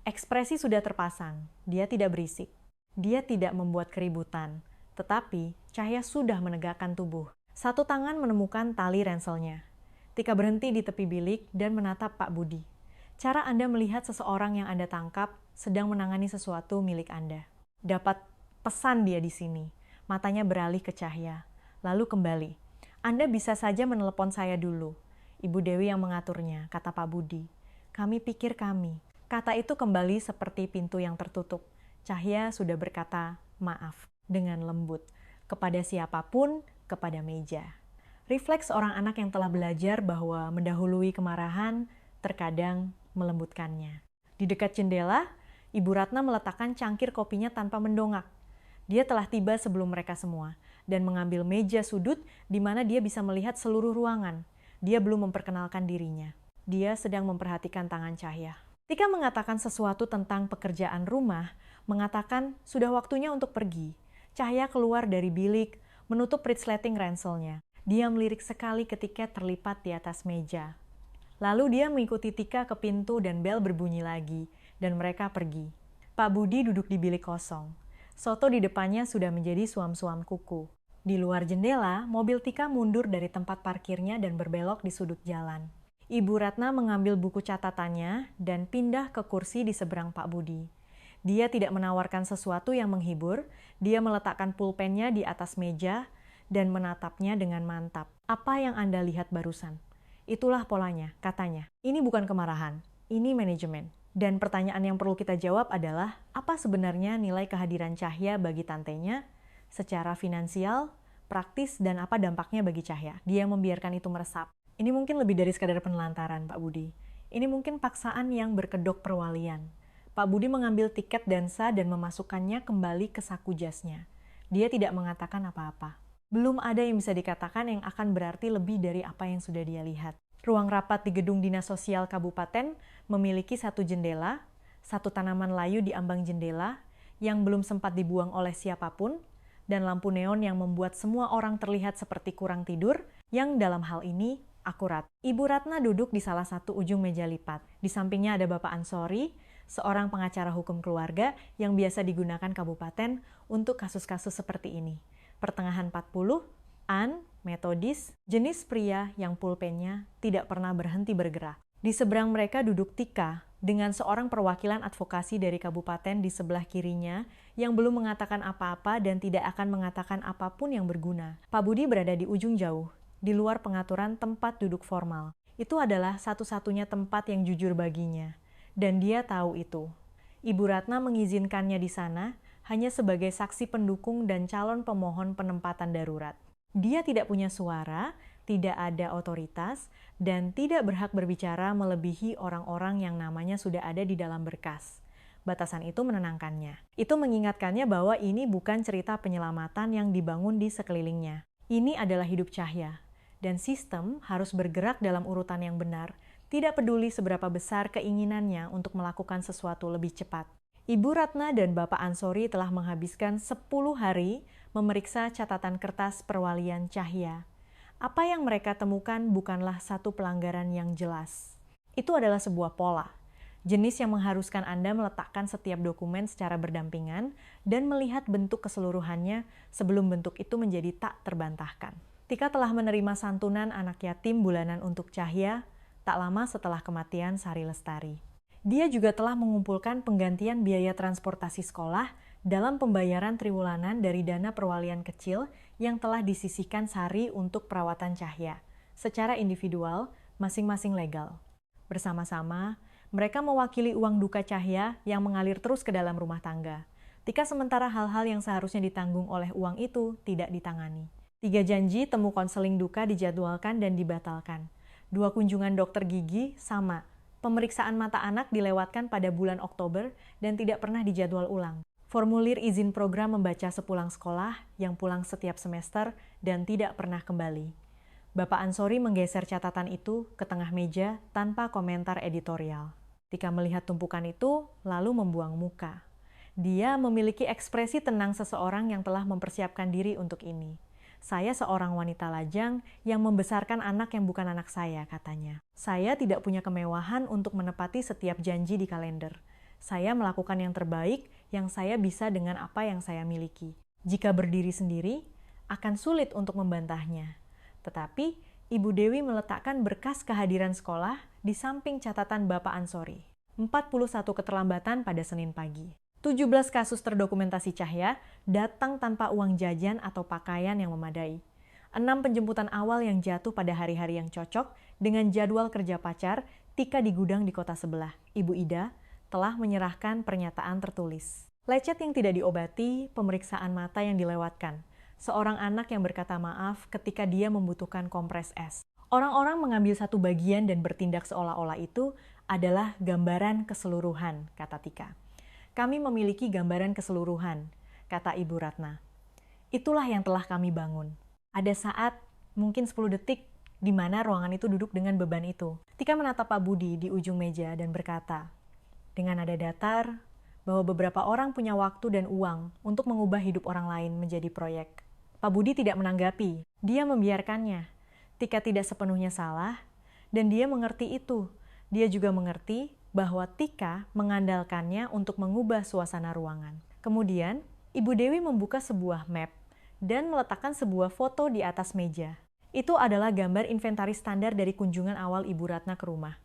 S1: Ekspresi sudah terpasang, dia tidak berisik. Dia tidak membuat keributan, tetapi Cahya sudah menegakkan tubuh. Satu tangan menemukan tali ranselnya. Tika berhenti di tepi bilik dan menatap Pak Budi. Cara Anda melihat seseorang yang Anda tangkap sedang menangani sesuatu milik Anda. Dapat pesan dia di sini. Matanya beralih ke Cahya. Lalu kembali. Anda bisa saja menelepon saya dulu. Ibu Dewi yang mengaturnya, kata Pak Budi. Kami pikir kami. Kata itu kembali seperti pintu yang tertutup. Cahya sudah berkata, maaf, dengan lembut. Kepada siapapun, kepada meja. Refleks orang anak yang telah belajar bahwa mendahului kemarahan terkadang melembutkannya. Di dekat jendela, Ibu Ratna meletakkan cangkir kopinya tanpa mendongak. Dia telah tiba sebelum mereka semua dan mengambil meja sudut di mana dia bisa melihat seluruh ruangan. Dia belum memperkenalkan dirinya. Dia sedang memperhatikan tangan Cahya. Tika mengatakan sesuatu tentang pekerjaan rumah, mengatakan sudah waktunya untuk pergi. Cahya keluar dari bilik, menutup resleting ranselnya. Dia melirik sekali ketika terlipat di atas meja. Lalu dia mengikuti Tika ke pintu dan bel berbunyi lagi, dan mereka pergi. Pak Budi duduk di bilik kosong. Soto di depannya sudah menjadi suam-suam kuku. Di luar jendela, mobil Tika mundur dari tempat parkirnya dan berbelok di sudut jalan. Ibu Ratna mengambil buku catatannya dan pindah ke kursi di seberang Pak Budi. Dia tidak menawarkan sesuatu yang menghibur, dia meletakkan pulpennya di atas meja dan menatapnya dengan mantap. Apa yang Anda lihat barusan? Itulah polanya, katanya. Ini bukan kemarahan, ini manajemen. Dan pertanyaan yang perlu kita jawab adalah, apa sebenarnya nilai kehadiran Cahya bagi tantenya? Secara finansial, praktis, dan apa dampaknya bagi Cahya? Dia membiarkan itu meresap. Ini mungkin lebih dari sekadar penelantaran, Pak Budi. Ini mungkin paksaan yang berkedok perwalian. Pak Budi mengambil tiket dansa dan memasukkannya kembali ke saku jasnya. Dia tidak mengatakan apa-apa. Belum ada yang bisa dikatakan yang akan berarti lebih dari apa yang sudah dia lihat. Ruang rapat di gedung Dinas Sosial Kabupaten memiliki satu jendela, satu tanaman layu di ambang jendela yang belum sempat dibuang oleh siapapun, dan lampu neon yang membuat semua orang terlihat seperti kurang tidur, yang dalam hal ini akurat. Ibu Ratna duduk di salah satu ujung meja lipat. Di sampingnya ada Bapak Ansori, seorang pengacara hukum keluarga yang biasa digunakan kabupaten untuk kasus-kasus seperti ini. Pertengahan 40, An, metodis, jenis pria yang pulpennya tidak pernah berhenti bergerak. Di seberang mereka duduk Tika, dengan seorang perwakilan advokasi dari kabupaten di sebelah kirinya yang belum mengatakan apa-apa dan tidak akan mengatakan apapun yang berguna. Pak Budi berada di ujung jauh, di luar pengaturan tempat duduk formal. Itu adalah satu-satunya tempat yang jujur baginya. Dan dia tahu itu. Ibu Ratna mengizinkannya di sana hanya sebagai saksi pendukung dan calon pemohon penempatan darurat. Dia tidak punya suara, tidak ada otoritas, dan tidak berhak berbicara melebihi orang-orang yang namanya sudah ada di dalam berkas. Batasan itu menenangkannya. Itu mengingatkannya bahwa ini bukan cerita penyelamatan yang dibangun di sekelilingnya. Ini adalah hidup Cahya, dan sistem harus bergerak dalam urutan yang benar, tidak peduli seberapa besar keinginannya untuk melakukan sesuatu lebih cepat. Ibu Ratna dan Bapak Ansori telah menghabiskan 10 hari memeriksa catatan kertas perwalian Cahya. Apa yang mereka temukan bukanlah satu pelanggaran yang jelas. Itu adalah sebuah pola, jenis yang mengharuskan Anda meletakkan setiap dokumen secara berdampingan dan melihat bentuk keseluruhannya sebelum bentuk itu menjadi tak terbantahkan. Tika telah menerima santunan anak yatim bulanan untuk Cahya tak lama setelah kematian Sari Lestari. Dia juga telah mengumpulkan penggantian biaya transportasi sekolah dalam pembayaran triwulanan dari dana perwalian kecil yang telah disisihkan Sari untuk perawatan Cahya, secara individual, masing-masing legal. Bersama-sama, mereka mewakili uang duka Cahya yang mengalir terus ke dalam rumah tangga. Tika sementara hal-hal yang seharusnya ditanggung oleh uang itu tidak ditangani. 3 janji temu konseling duka dijadwalkan dan dibatalkan. 2 kunjungan dokter gigi sama. Pemeriksaan mata anak dilewatkan pada bulan Oktober dan tidak pernah dijadwal ulang. Formulir izin program membaca sepulang sekolah yang pulang setiap semester dan tidak pernah kembali. Bapak Ansori menggeser catatan itu ke tengah meja tanpa komentar editorial. Tika melihat tumpukan itu, lalu membuang muka. Dia memiliki ekspresi tenang seseorang yang telah mempersiapkan diri untuk ini. Saya seorang wanita lajang yang membesarkan anak yang bukan anak saya, katanya. Saya tidak punya kemewahan untuk menepati setiap janji di kalender. Saya melakukan yang terbaik yang saya bisa dengan apa yang saya miliki. Jika berdiri sendiri, akan sulit untuk membantahnya. Tetapi, Ibu Dewi meletakkan berkas kehadiran sekolah di samping catatan Bapak Ansori. 41 keterlambatan pada Senin pagi. 17 kasus terdokumentasi Cahya datang tanpa uang jajan atau pakaian yang memadai. 6 penjemputan awal yang jatuh pada hari-hari yang cocok dengan jadwal kerja pacar Tika di gudang di kota sebelah. Ibu Ida telah menyerahkan pernyataan tertulis. Lecet yang tidak diobati, pemeriksaan mata yang dilewatkan. Seorang anak yang berkata maaf ketika dia membutuhkan kompres es. Orang-orang mengambil satu bagian dan bertindak seolah-olah itu adalah gambaran keseluruhan, kata Tika. Kami memiliki gambaran keseluruhan, kata Ibu Ratna. Itulah yang telah kami bangun. Ada saat, mungkin 10 detik, di mana ruangan itu duduk dengan beban itu. Tika menatap Pak Budi di ujung meja dan berkata, dengan nada datar, bahwa beberapa orang punya waktu dan uang untuk mengubah hidup orang lain menjadi proyek. Pak Budi tidak menanggapi, dia membiarkannya. Tika tidak sepenuhnya salah, dan dia mengerti itu. Dia juga mengerti bahwa Tika mengandalkannya untuk mengubah suasana ruangan. Kemudian, Ibu Dewi membuka sebuah map dan meletakkan sebuah foto di atas meja. Itu adalah gambar inventaris standar dari kunjungan awal Ibu Ratna ke rumah.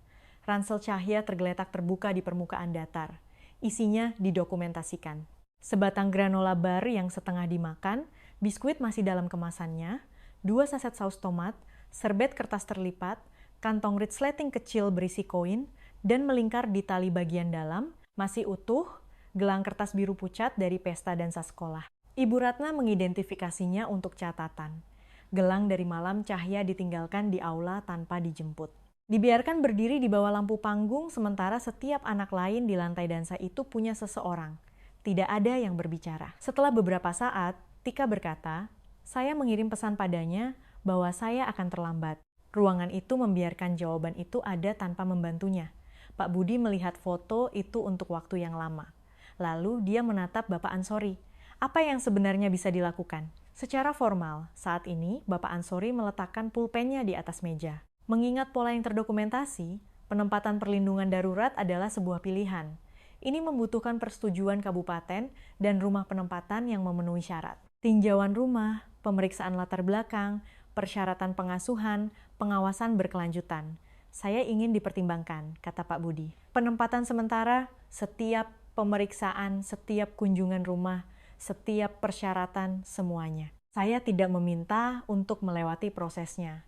S1: Ransel Cahya tergeletak terbuka di permukaan datar. Isinya didokumentasikan. Sebatang granola bar yang setengah dimakan, biskuit masih dalam kemasannya, 2 saset saus tomat, serbet kertas terlipat, kantong resleting kecil berisi koin, dan melingkar di tali bagian dalam, masih utuh, gelang kertas biru pucat dari pesta dansa sekolah. Ibu Ratna mengidentifikasinya untuk catatan. Gelang dari malam Cahya ditinggalkan di aula tanpa dijemput. Dibiarkan berdiri di bawah lampu panggung sementara setiap anak lain di lantai dansa itu punya seseorang. Tidak ada yang berbicara. Setelah beberapa saat, Tika berkata, "Saya mengirim pesan padanya bahwa saya akan terlambat." Ruangan itu membiarkan jawaban itu ada tanpa membantunya. Pak Budi melihat foto itu untuk waktu yang lama. Lalu dia menatap Bapak Ansori. Apa yang sebenarnya bisa dilakukan? Secara formal, saat ini Bapak Ansori meletakkan pulpennya di atas meja. Mengingat pola yang terdokumentasi, penempatan perlindungan darurat adalah sebuah pilihan. Ini membutuhkan persetujuan kabupaten dan rumah penempatan yang memenuhi syarat. Tinjauan rumah, pemeriksaan latar belakang, persyaratan pengasuhan, pengawasan berkelanjutan. Saya ingin dipertimbangkan, kata Pak Budi. Penempatan sementara, setiap pemeriksaan, setiap kunjungan rumah, setiap persyaratan, semuanya. Saya tidak meminta untuk melewati prosesnya.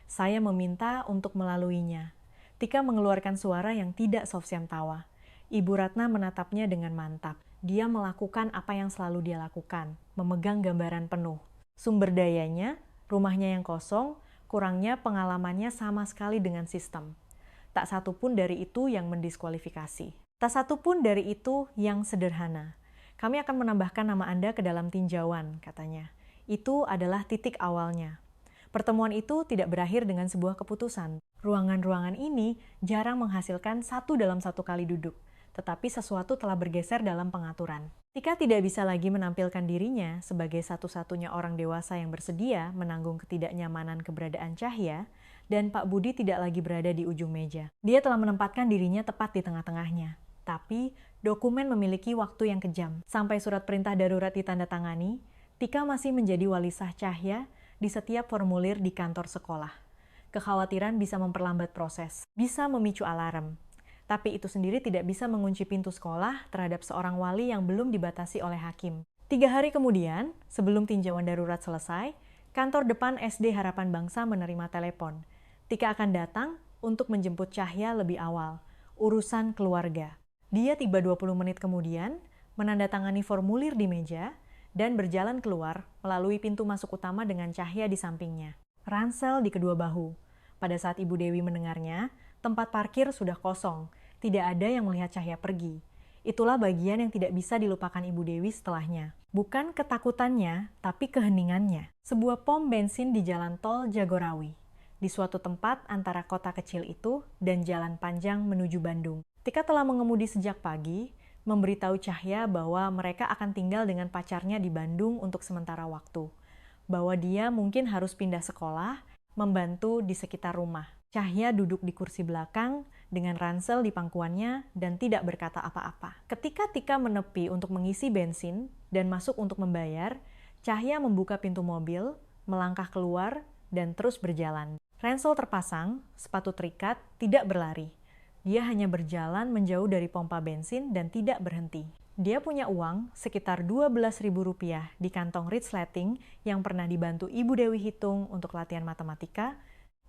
S1: Saya meminta untuk melaluinya. Tika mengeluarkan suara yang tidak sofsiam tawa. Ibu Ratna menatapnya dengan mantap. Dia melakukan apa yang selalu dia lakukan, memegang gambaran penuh. Sumber dayanya, rumahnya yang kosong, kurangnya pengalamannya sama sekali dengan sistem. Tak satu pun dari itu yang mendiskualifikasi. Tak satu pun dari itu yang sederhana. Kami akan menambahkan nama Anda ke dalam tinjauan, katanya. Itu adalah titik awalnya. Pertemuan itu tidak berakhir dengan sebuah keputusan. Ruangan-ruangan ini jarang menghasilkan satu dalam satu kali duduk, tetapi sesuatu telah bergeser dalam pengaturan. Tika tidak bisa lagi menampilkan dirinya sebagai satu-satunya orang dewasa yang bersedia menanggung ketidaknyamanan keberadaan Cahya, dan Pak Budi tidak lagi berada di ujung meja. Dia telah menempatkan dirinya tepat di tengah-tengahnya. Tapi, dokumen memiliki waktu yang kejam. Sampai surat perintah darurat ditandatangani, Tika masih menjadi wali sah Cahya di setiap formulir di kantor sekolah. Kekhawatiran bisa memperlambat proses, bisa memicu alarm. Tapi itu sendiri tidak bisa mengunci pintu sekolah terhadap seorang wali yang belum dibatasi oleh hakim. 3 hari kemudian, sebelum tinjauan darurat selesai, kantor depan SD Harapan Bangsa menerima telepon. Tika akan datang untuk menjemput Cahya lebih awal. Urusan keluarga. Dia tiba 20 menit kemudian, menandatangani formulir di meja, dan berjalan keluar melalui pintu masuk utama dengan Cahya di sampingnya. Ransel di kedua bahu. Pada saat Ibu Dewi mendengarnya, tempat parkir sudah kosong. Tidak ada yang melihat Cahya pergi. Itulah bagian yang tidak bisa dilupakan Ibu Dewi setelahnya. Bukan ketakutannya, tapi keheningannya. Sebuah pom bensin di jalan tol Jagorawi. Di suatu tempat antara kota kecil itu dan jalan panjang menuju Bandung. Tika telah mengemudi sejak pagi, memberitahu Cahya bahwa mereka akan tinggal dengan pacarnya di Bandung untuk sementara waktu. Bahwa dia mungkin harus pindah sekolah, membantu di sekitar rumah. Cahya duduk di kursi belakang dengan ransel di pangkuannya dan tidak berkata apa-apa. Ketika Tika menepi untuk mengisi bensin dan masuk untuk membayar, Cahya membuka pintu mobil, melangkah keluar, dan terus berjalan. Ransel terpasang, sepatu terikat, tidak berlari. Dia hanya berjalan menjauh dari pompa bensin dan tidak berhenti. Dia punya uang sekitar Rp12.000 di kantong resleting yang pernah dibantu Ibu Dewi hitung untuk latihan matematika,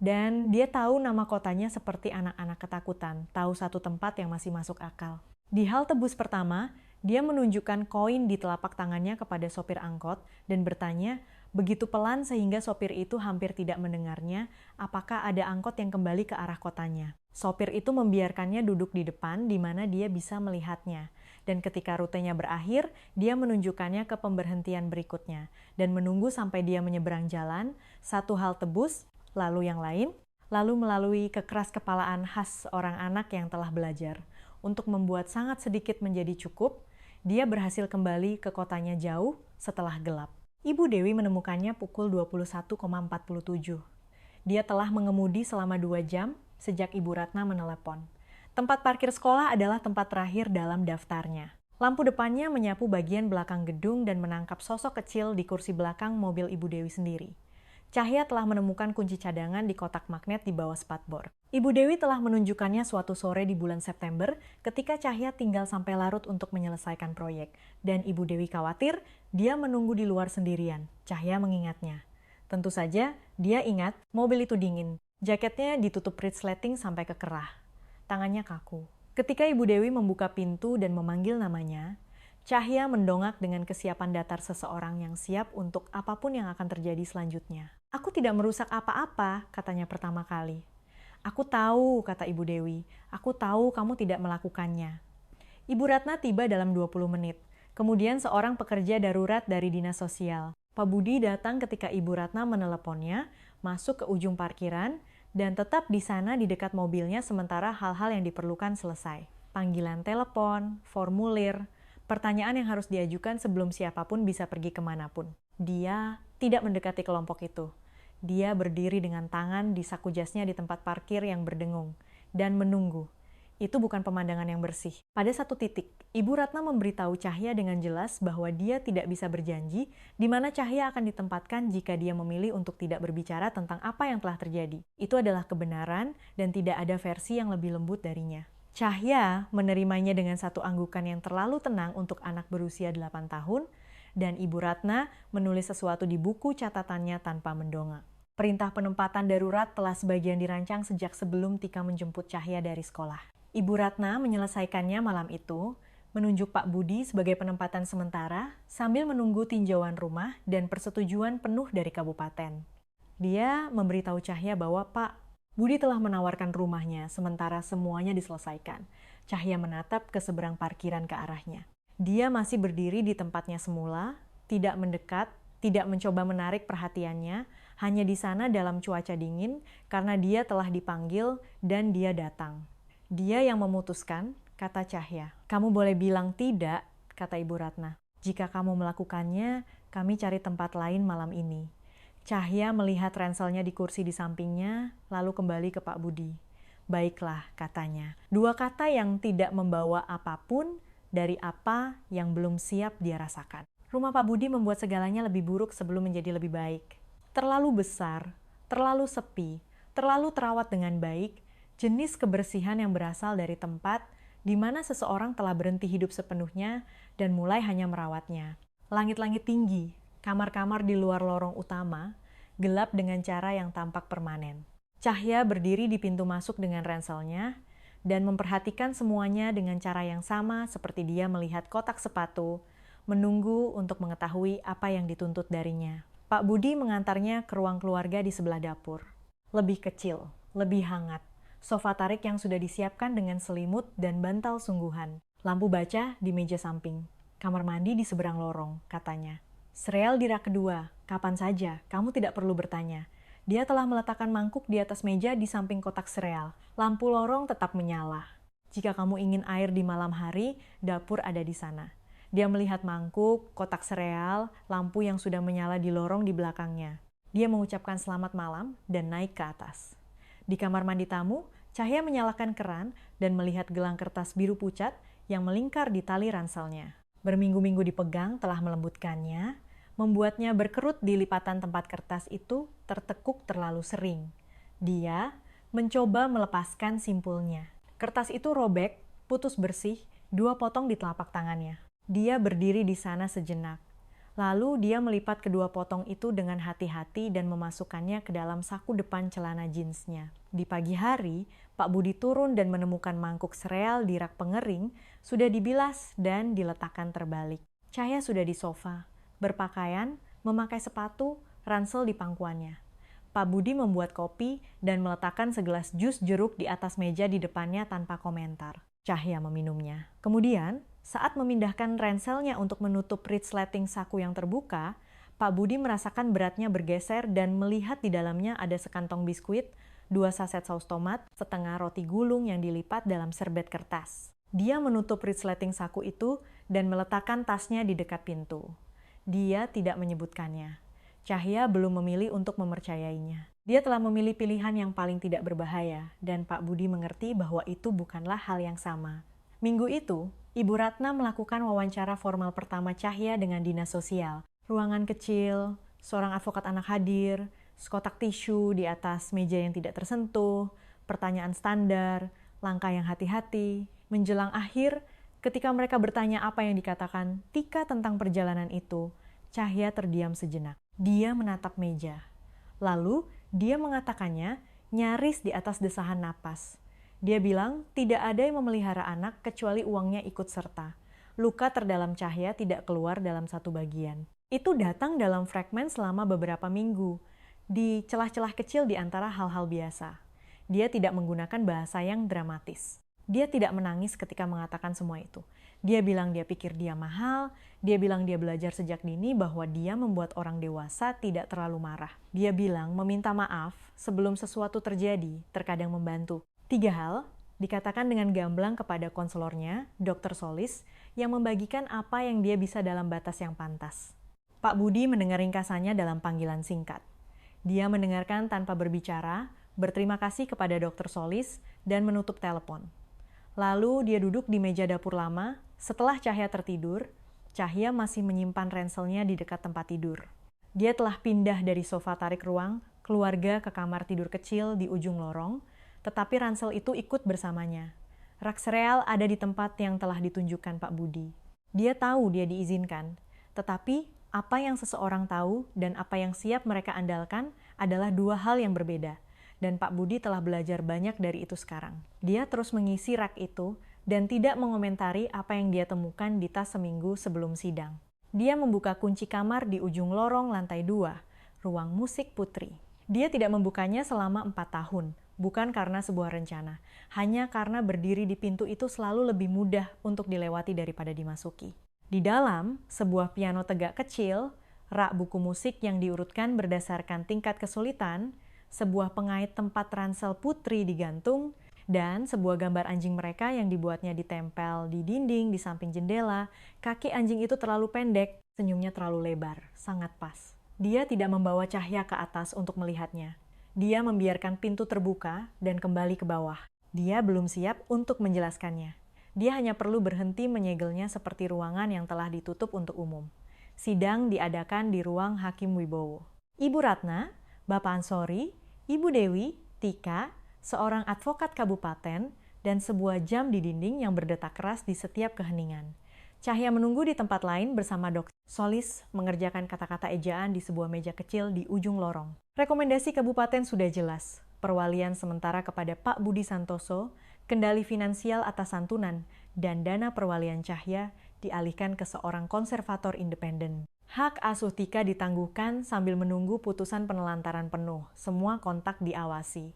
S1: dan dia tahu nama kotanya seperti anak-anak ketakutan, tahu satu tempat yang masih masuk akal. Di halte bus pertama, dia menunjukkan koin di telapak tangannya kepada sopir angkot dan bertanya, begitu pelan sehingga sopir itu hampir tidak mendengarnya, apakah ada angkot yang kembali ke arah kotanya. Sopir itu membiarkannya duduk di depan di mana dia bisa melihatnya. Dan ketika rutenya berakhir, dia menunjukkannya ke pemberhentian berikutnya. Dan menunggu sampai dia menyeberang jalan, satu halte bus, lalu yang lain, lalu melalui kekeras-kepalaan khas orang anak yang telah belajar. Untuk membuat sangat sedikit menjadi cukup, dia berhasil kembali ke kotanya jauh setelah gelap. Ibu Dewi menemukannya pukul 21.47. Dia telah mengemudi selama 2 jam sejak Ibu Ratna menelepon. Tempat parkir sekolah adalah tempat terakhir dalam daftarnya. Lampu depannya menyapu bagian belakang gedung dan menangkap sosok kecil di kursi belakang mobil Ibu Dewi sendiri. Cahya telah menemukan kunci cadangan di kotak magnet di bawah spatbor. Ibu Dewi telah menunjukkannya suatu sore di bulan September ketika Cahya tinggal sampai larut untuk menyelesaikan proyek. Dan Ibu Dewi khawatir dia menunggu di luar sendirian. Cahya mengingatnya. Tentu saja, dia ingat mobil itu dingin. Jaketnya ditutup resleting sampai ke kerah. Tangannya kaku. Ketika Ibu Dewi membuka pintu dan memanggil namanya, Cahya mendongak dengan kesiapan datar seseorang yang siap untuk apapun yang akan terjadi selanjutnya. Aku tidak merusak apa-apa, katanya pertama kali. "Aku tahu," kata Ibu Dewi. "Aku tahu kamu tidak melakukannya." Ibu Ratna tiba dalam 20 menit. Kemudian seorang pekerja darurat dari dinas sosial. Pak Budi datang ketika Ibu Ratna meneleponnya, masuk ke ujung parkiran, dan tetap di sana di dekat mobilnya sementara hal-hal yang diperlukan selesai. Panggilan telepon, formulir, pertanyaan yang harus diajukan sebelum siapapun bisa pergi kemanapun. Dia tidak mendekati kelompok itu. Dia berdiri dengan tangan di saku jasnya di tempat parkir yang berdengung dan menunggu. Itu bukan pemandangan yang bersih. Pada satu titik, Ibu Ratna memberitahu Cahya dengan jelas bahwa dia tidak bisa berjanji di mana Cahya akan ditempatkan jika dia memilih untuk tidak berbicara tentang apa yang telah terjadi. Itu adalah kebenaran dan tidak ada versi yang lebih lembut darinya. Cahya menerimanya dengan satu anggukan yang terlalu tenang untuk anak berusia 8 tahun, dan Ibu Ratna menulis sesuatu di buku catatannya tanpa mendongak. Perintah penempatan darurat telah sebagian dirancang sejak sebelum Tika menjemput Cahya dari sekolah. Ibu Ratna menyelesaikannya malam itu, menunjuk Pak Budi sebagai penempatan sementara sambil menunggu tinjauan rumah dan persetujuan penuh dari kabupaten. Dia memberitahu Cahya bahwa Pak Budi telah menawarkan rumahnya sementara semuanya diselesaikan. Cahya menatap ke seberang parkiran ke arahnya. Dia masih berdiri di tempatnya semula, tidak mendekat, tidak mencoba menarik perhatiannya, hanya di sana dalam cuaca dingin karena dia telah dipanggil dan dia datang. Dia yang memutuskan, kata Cahya. "Kamu boleh bilang tidak," kata Ibu Ratna. "Jika kamu melakukannya, kami cari tempat lain malam ini." Cahya melihat ranselnya di kursi di sampingnya, lalu kembali ke Pak Budi. "Baiklah," katanya. Dua kata yang tidak membawa apapun dari apa yang belum siap dia rasakan. Rumah Pak Budi membuat segalanya lebih buruk sebelum menjadi lebih baik. Terlalu besar, terlalu sepi, terlalu terawat dengan baik, jenis kebersihan yang berasal dari tempat di mana seseorang telah berhenti hidup sepenuhnya dan mulai hanya merawatnya. Langit-langit tinggi, kamar-kamar di luar lorong utama, gelap dengan cara yang tampak permanen. Cahya berdiri di pintu masuk dengan ranselnya dan memperhatikan semuanya dengan cara yang sama seperti dia melihat kotak sepatu, menunggu untuk mengetahui apa yang dituntut darinya. Pak Budi mengantarnya ke ruang keluarga di sebelah dapur. Lebih kecil, lebih hangat. Sofa tarik yang sudah disiapkan dengan selimut dan bantal sungguhan. Lampu baca di meja samping. Kamar mandi di seberang lorong, katanya. Sereal di rak kedua, kapan saja, kamu tidak perlu bertanya. Dia telah meletakkan mangkuk di atas meja di samping kotak sereal. Lampu lorong tetap menyala. Jika kamu ingin air di malam hari, dapur ada di sana. Dia melihat mangkuk, kotak sereal, lampu yang sudah menyala di lorong di belakangnya. Dia mengucapkan selamat malam dan naik ke atas. Di kamar mandi tamu, Cahya menyalakan keran dan melihat gelang kertas biru pucat yang melingkar di tali ranselnya. Berminggu-minggu dipegang telah melembutkannya, membuatnya berkerut di lipatan tempat kertas itu tertekuk terlalu sering. Dia mencoba melepaskan simpulnya. Kertas itu robek, putus bersih, 2 potong di telapak tangannya. Dia berdiri di sana sejenak. Lalu dia melipat kedua potong itu dengan hati-hati dan memasukkannya ke dalam saku depan celana jeansnya. Di pagi hari, Pak Budi turun dan menemukan mangkuk sereal di rak pengering, sudah dibilas dan diletakkan terbalik. Cahya sudah di sofa, berpakaian, memakai sepatu, ransel di pangkuannya. Pak Budi membuat kopi dan meletakkan segelas jus jeruk di atas meja di depannya tanpa komentar. Cahya meminumnya. Kemudian, saat memindahkan ranselnya untuk menutup resleting saku yang terbuka, Pak Budi merasakan beratnya bergeser dan melihat di dalamnya ada sekantong biskuit, 2 saset saus tomat, setengah roti gulung yang dilipat dalam serbet kertas. Dia menutup resleting saku itu dan meletakkan tasnya di dekat pintu. Dia tidak menyebutkannya. Cahya belum memilih untuk mempercayainya. Dia telah memilih pilihan yang paling tidak berbahaya, dan Pak Budi mengerti bahwa itu bukanlah hal yang sama. Minggu itu, Ibu Ratna melakukan wawancara formal pertama Cahya dengan dinas sosial. Ruangan kecil, seorang advokat anak hadir, sekotak tisu di atas meja yang tidak tersentuh, pertanyaan standar, langkah yang hati-hati. Menjelang akhir, ketika mereka bertanya apa yang dikatakan Tika tentang perjalanan itu, Cahya terdiam sejenak. Dia menatap meja. Lalu, dia mengatakannya nyaris di atas desahan napas. Dia bilang tidak ada yang memelihara anak kecuali uangnya ikut serta. Luka terdalam Cahya tidak keluar dalam satu bagian. Itu datang dalam fragmen selama beberapa minggu, di celah-celah kecil di antara hal-hal biasa. Dia tidak menggunakan bahasa yang dramatis. Dia tidak menangis ketika mengatakan semua itu. Dia bilang dia pikir dia mahal, dia bilang dia belajar sejak dini bahwa dia membuat orang dewasa tidak terlalu marah. Dia bilang meminta maaf sebelum sesuatu terjadi terkadang membantu. 3 hal dikatakan dengan gamblang kepada konselornya, Dr. Solis, yang membagikan apa yang dia bisa dalam batas yang pantas. Pak Budi mendengar ringkasannya dalam panggilan singkat. Dia mendengarkan tanpa berbicara, berterima kasih kepada Dr. Solis, dan menutup telepon. Lalu dia duduk di meja dapur lama. Setelah Cahya tertidur, Cahya masih menyimpan ranselnya di dekat tempat tidur. Dia telah pindah dari sofa tarik ruang keluarga ke kamar tidur kecil di ujung lorong, tetapi ransel itu ikut bersamanya. Rak sereal ada di tempat yang telah ditunjukkan Pak Budi. Dia tahu dia diizinkan, tetapi apa yang seseorang tahu dan apa yang siap mereka andalkan adalah 2 hal yang berbeda. Dan Pak Budi telah belajar banyak dari itu sekarang. Dia terus mengisi rak itu dan tidak mengomentari apa yang dia temukan di tas seminggu sebelum sidang. Dia membuka kunci kamar di ujung lorong lantai 2, ruang musik Putri. Dia tidak membukanya selama 4 tahun, bukan karena sebuah rencana, hanya karena berdiri di pintu itu selalu lebih mudah untuk dilewati daripada dimasuki. Di dalam, sebuah piano tegak kecil, rak buku musik yang diurutkan berdasarkan tingkat kesulitan, sebuah pengait tempat ransel Putri digantung, dan sebuah gambar anjing mereka yang dibuatnya ditempel di dinding di samping jendela. Kaki anjing itu terlalu pendek, senyumnya terlalu lebar, sangat pas. Dia tidak membawa Cahya ke atas untuk melihatnya. Dia membiarkan pintu terbuka dan kembali ke bawah. Dia belum siap untuk menjelaskannya. Dia hanya perlu berhenti menyegelnya seperti ruangan yang telah ditutup untuk umum. Sidang diadakan di ruang Hakim Wibowo. Ibu Ratna, Bapak Ansori, Ibu Dewi, Tika, seorang advokat kabupaten, dan sebuah jam di dinding yang berdetak keras di setiap keheningan. Cahya menunggu di tempat lain bersama Dr. Solis mengerjakan kata-kata ejaan di sebuah meja kecil di ujung lorong. Rekomendasi kabupaten sudah jelas. Perwalian sementara kepada Pak Budi Santoso, kendali finansial atas santunan, dan dana perwalian Cahya dialihkan ke seorang konservator independen. Hak asuh Tika ditangguhkan sambil menunggu putusan penelantaran penuh. Semua kontak diawasi.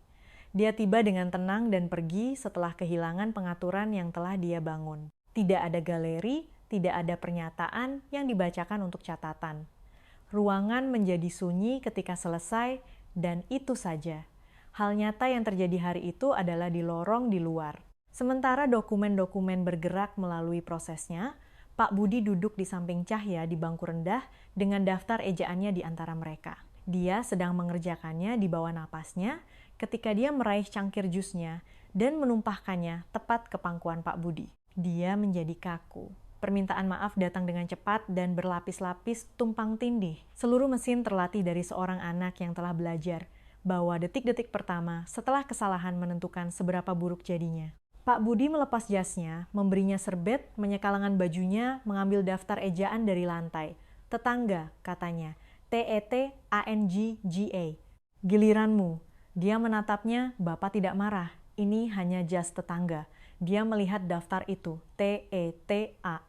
S1: Dia tiba dengan tenang dan pergi setelah kehilangan pengaturan yang telah dia bangun. Tidak ada galeri, tidak ada pernyataan yang dibacakan untuk catatan. Ruangan menjadi sunyi ketika selesai, dan itu saja. Hal nyata yang terjadi hari itu adalah di lorong di luar. Sementara dokumen-dokumen bergerak melalui prosesnya, Pak Budi duduk di samping Cahya di bangku rendah dengan daftar ejaannya di antara mereka. Dia sedang mengerjakannya di bawah napasnya ketika dia meraih cangkir jusnya dan menumpahkannya tepat ke pangkuan Pak Budi. Dia menjadi kaku. Permintaan maaf datang dengan cepat dan berlapis-lapis tumpang tindih. Seluruh mesin terlatih dari seorang anak yang telah belajar bahwa detik-detik pertama setelah kesalahan menentukan seberapa buruk jadinya. Pak Budi melepas jasnya, memberinya serbet, menyeka lengan bajunya, mengambil daftar ejaan dari lantai. Tetangga, katanya. Tetangga. Giliranmu. Dia menatapnya, Bapak tidak marah. Ini hanya jas tetangga. Dia melihat daftar itu. Tetangga.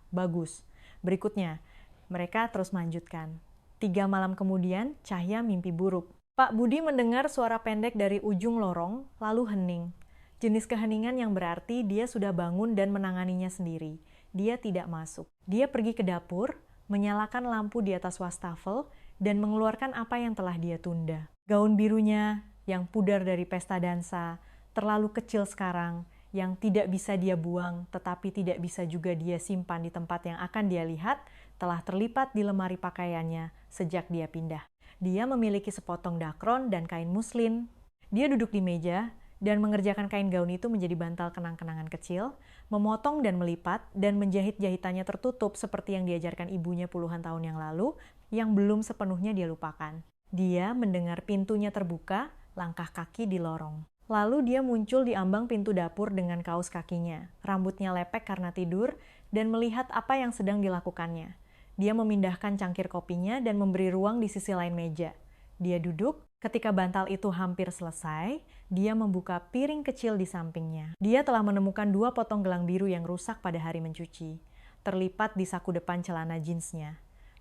S1: Bagus. Berikutnya, mereka terus melanjutkan. 3 malam kemudian, Cahya mimpi buruk. Pak Budi mendengar suara pendek dari ujung lorong, lalu hening. Jenis keheningan yang berarti dia sudah bangun dan menanganinya sendiri. Dia tidak masuk. Dia pergi ke dapur, menyalakan lampu di atas wastafel, dan mengeluarkan apa yang telah dia tunda. Gaun birunya, yang pudar dari pesta dansa, terlalu kecil sekarang, yang tidak bisa dia buang, tetapi tidak bisa juga dia simpan di tempat yang akan dia lihat, telah terlipat di lemari pakaiannya sejak dia pindah. Dia memiliki sepotong dakron dan kain muslin. Dia duduk di meja dan mengerjakan kain gaun itu menjadi bantal kenang-kenangan kecil, memotong dan melipat, dan menjahit jahitannya tertutup seperti yang diajarkan ibunya puluhan tahun yang lalu, yang belum sepenuhnya dia lupakan. Dia mendengar pintunya terbuka, langkah kaki di lorong. Lalu dia muncul di ambang pintu dapur dengan kaos kakinya, rambutnya lepek karena tidur, dan melihat apa yang sedang dilakukannya. Dia memindahkan cangkir kopinya dan memberi ruang di sisi lain meja. Dia duduk, ketika bantal itu hampir selesai, dia membuka piring kecil di sampingnya. Dia telah menemukan 2 potong gelang biru yang rusak pada hari mencuci, terlipat di saku depan celana jeansnya.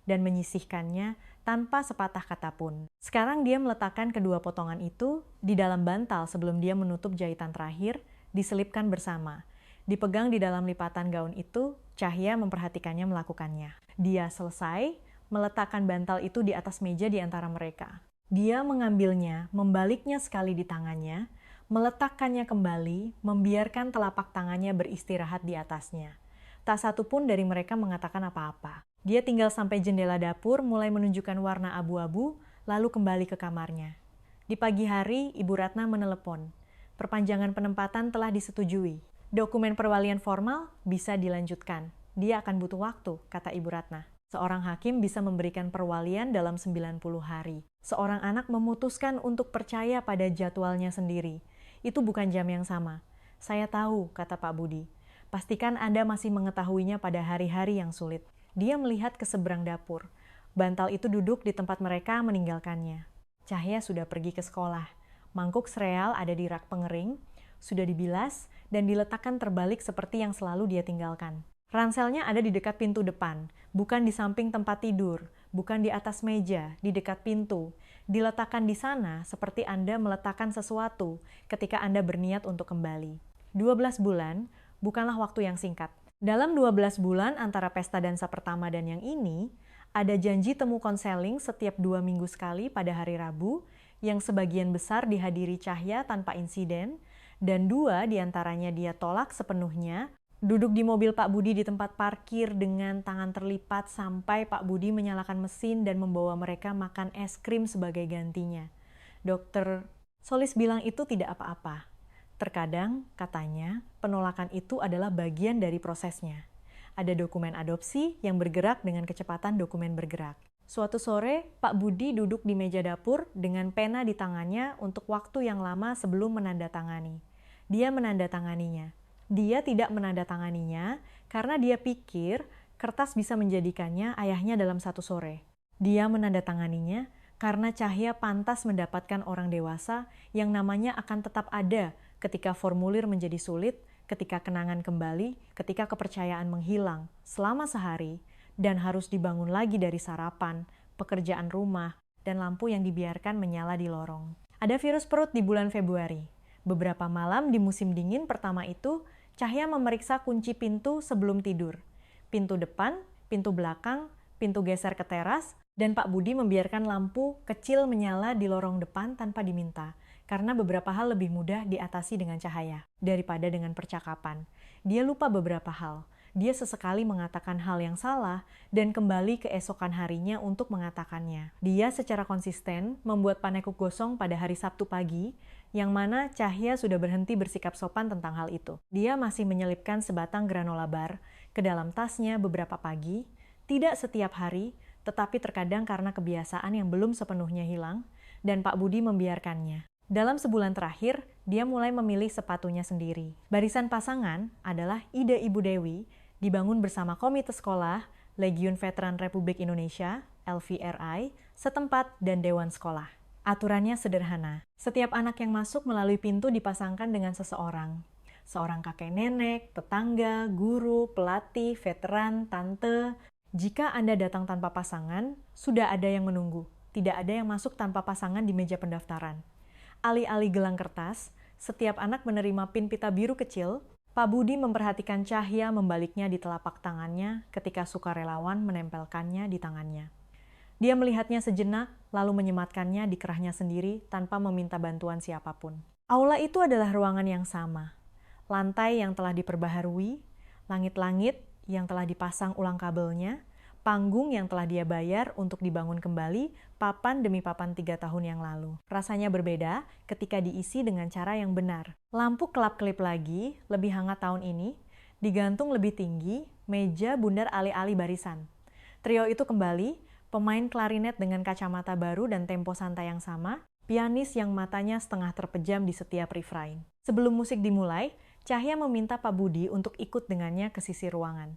S1: dan menyisihkannya tanpa sepatah kata pun. Sekarang dia meletakkan kedua potongan itu di dalam bantal sebelum dia menutup jahitan terakhir, diselipkan bersama. Dipegang di dalam lipatan gaun itu, Cahya memperhatikannya melakukannya. Dia selesai, meletakkan bantal itu di atas meja di antara mereka. Dia mengambilnya, membaliknya sekali di tangannya, meletakkannya kembali, membiarkan telapak tangannya beristirahat di atasnya. Tak satu pun dari mereka mengatakan apa-apa. Dia tinggal sampai jendela dapur mulai menunjukkan warna abu-abu, lalu kembali ke kamarnya. Di pagi hari, Ibu Ratna menelepon. Perpanjangan penempatan telah disetujui. Dokumen perwalian formal bisa dilanjutkan. Dia akan butuh waktu, kata Ibu Ratna. Seorang hakim bisa memberikan perwalian dalam 90 hari. Seorang anak memutuskan untuk percaya pada jadwalnya sendiri. Itu bukan jam yang sama. Saya tahu, kata Pak Budi. Pastikan Anda masih mengetahuinya pada hari-hari yang sulit. Dia melihat ke seberang dapur. Bantal itu duduk di tempat mereka meninggalkannya. Cahya sudah pergi ke sekolah. Mangkuk sereal ada di rak pengering, sudah dibilas dan diletakkan terbalik seperti yang selalu dia tinggalkan. Ranselnya ada di dekat pintu depan, bukan di samping tempat tidur, bukan di atas meja, di dekat pintu. Diletakkan di sana seperti Anda meletakkan sesuatu ketika Anda berniat untuk kembali. 12 bulan bukanlah waktu yang singkat. Dalam 12 bulan antara pesta dansa pertama dan yang ini, ada janji temu konseling setiap 2 minggu sekali pada hari Rabu, yang sebagian besar dihadiri Cahya tanpa insiden, dan 2 diantaranya dia tolak sepenuhnya, duduk di mobil Pak Budi di tempat parkir dengan tangan terlipat sampai Pak Budi menyalakan mesin dan membawa mereka makan es krim sebagai gantinya. Dokter Solis bilang itu tidak apa-apa. Terkadang, katanya, penolakan itu adalah bagian dari prosesnya. Ada dokumen adopsi yang bergerak dengan kecepatan dokumen bergerak. Suatu sore, Pak Budi duduk di meja dapur dengan pena di tangannya untuk waktu yang lama sebelum menandatangani. Dia menandatanganinya. Dia tidak menandatanganinya karena dia pikir kertas bisa menjadikannya ayahnya dalam satu sore. Dia menandatanganinya karena Cahya pantas mendapatkan orang dewasa yang namanya akan tetap ada ketika formulir menjadi sulit, ketika kenangan kembali, ketika kepercayaan menghilang selama sehari, dan harus dibangun lagi dari sarapan, pekerjaan rumah, dan lampu yang dibiarkan menyala di lorong. Ada virus perut di bulan Februari. Beberapa malam di musim dingin pertama itu, Cahya memeriksa kunci pintu sebelum tidur. Pintu depan, pintu belakang, pintu geser ke teras, dan Pak Budi membiarkan lampu kecil menyala di lorong depan tanpa diminta. Karena beberapa hal lebih mudah diatasi dengan cahaya daripada dengan percakapan. Dia lupa beberapa hal. Dia sesekali mengatakan hal yang salah dan kembali keesokan harinya untuk mengatakannya. Dia secara konsisten membuat panekuk gosong pada hari Sabtu pagi, yang mana Cahya sudah berhenti bersikap sopan tentang hal itu. Dia masih menyelipkan sebatang granola bar ke dalam tasnya beberapa pagi, tidak setiap hari, tetapi terkadang karena kebiasaan yang belum sepenuhnya hilang, dan Pak Budi membiarkannya. Dalam sebulan terakhir, dia mulai memilih sepatunya sendiri. Barisan pasangan adalah ide Ibu Dewi, dibangun bersama Komite Sekolah, Legiun Veteran Republik Indonesia, LVRI, setempat, dan Dewan Sekolah. Aturannya sederhana. Setiap anak yang masuk melalui pintu dipasangkan dengan seseorang. Seorang kakek nenek, tetangga, guru, pelatih, veteran, tante. Jika Anda datang tanpa pasangan, sudah ada yang menunggu. Tidak ada yang masuk tanpa pasangan di meja pendaftaran. Alih-alih gelang kertas, setiap anak menerima pin pita biru kecil. Pak Budi memperhatikan Cahya membaliknya di telapak tangannya ketika sukarelawan menempelkannya di tangannya. Dia melihatnya sejenak, lalu menyematkannya di kerahnya sendiri tanpa meminta bantuan siapapun. Aula itu adalah ruangan yang sama. Lantai yang telah diperbaharui, langit-langit yang telah dipasang ulang kabelnya, panggung yang telah dia bayar untuk dibangun kembali, papan demi papan 3 tahun yang lalu. Rasanya berbeda ketika diisi dengan cara yang benar. Lampu kelap-kelip lagi, lebih hangat tahun ini, digantung lebih tinggi, meja bundar alih-alih barisan. Trio itu kembali, pemain klarinet dengan kacamata baru dan tempo santai yang sama, pianis yang matanya setengah terpejam di setiap refrain. Sebelum musik dimulai, Cahya meminta Pak Budi untuk ikut dengannya ke sisi ruangan.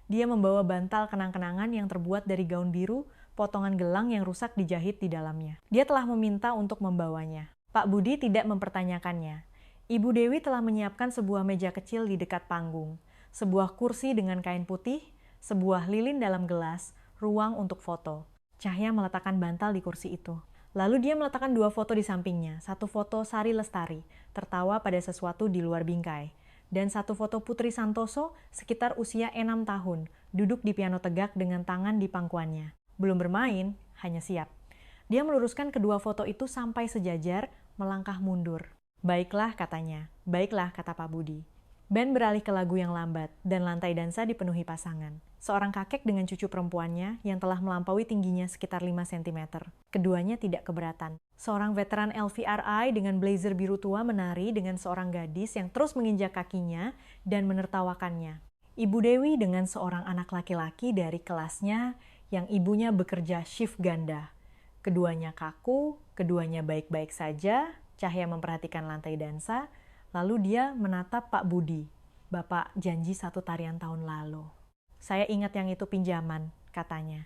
S1: Dia membawa bantal kenang-kenangan yang terbuat dari gaun biru, potongan gelang yang rusak dijahit di dalamnya. Dia telah meminta untuk membawanya. Pak Budi tidak mempertanyakannya. Ibu Dewi telah menyiapkan sebuah meja kecil di dekat panggung, sebuah kursi dengan kain putih, sebuah lilin dalam gelas, ruang untuk foto. Cahya meletakkan bantal di kursi itu. Lalu dia meletakkan 2 foto di sampingnya, 1 foto Sari Lestari, tertawa pada sesuatu di luar bingkai, dan 1 foto Putri Santoso sekitar usia 6 tahun, duduk di piano tegak dengan tangan di pangkuannya. Belum bermain, hanya siap. Dia meluruskan kedua foto itu sampai sejajar, melangkah mundur. Baiklah, katanya. Baiklah, kata Pak Budi. Band beralih ke lagu yang lambat, dan lantai dansa dipenuhi pasangan. Seorang kakek dengan cucu perempuannya yang telah melampaui tingginya sekitar 5 cm. Keduanya tidak keberatan. Seorang veteran LVRI dengan blazer biru tua menari dengan seorang gadis yang terus menginjak kakinya dan menertawakannya. Ibu Dewi dengan seorang anak laki-laki dari kelasnya yang ibunya bekerja shift ganda. Keduanya kaku, keduanya baik-baik saja. Cahya memperhatikan lantai dansa, lalu dia menatap Pak Budi. Bapak janji 1 tarian tahun lalu. Saya ingat yang itu pinjaman, katanya.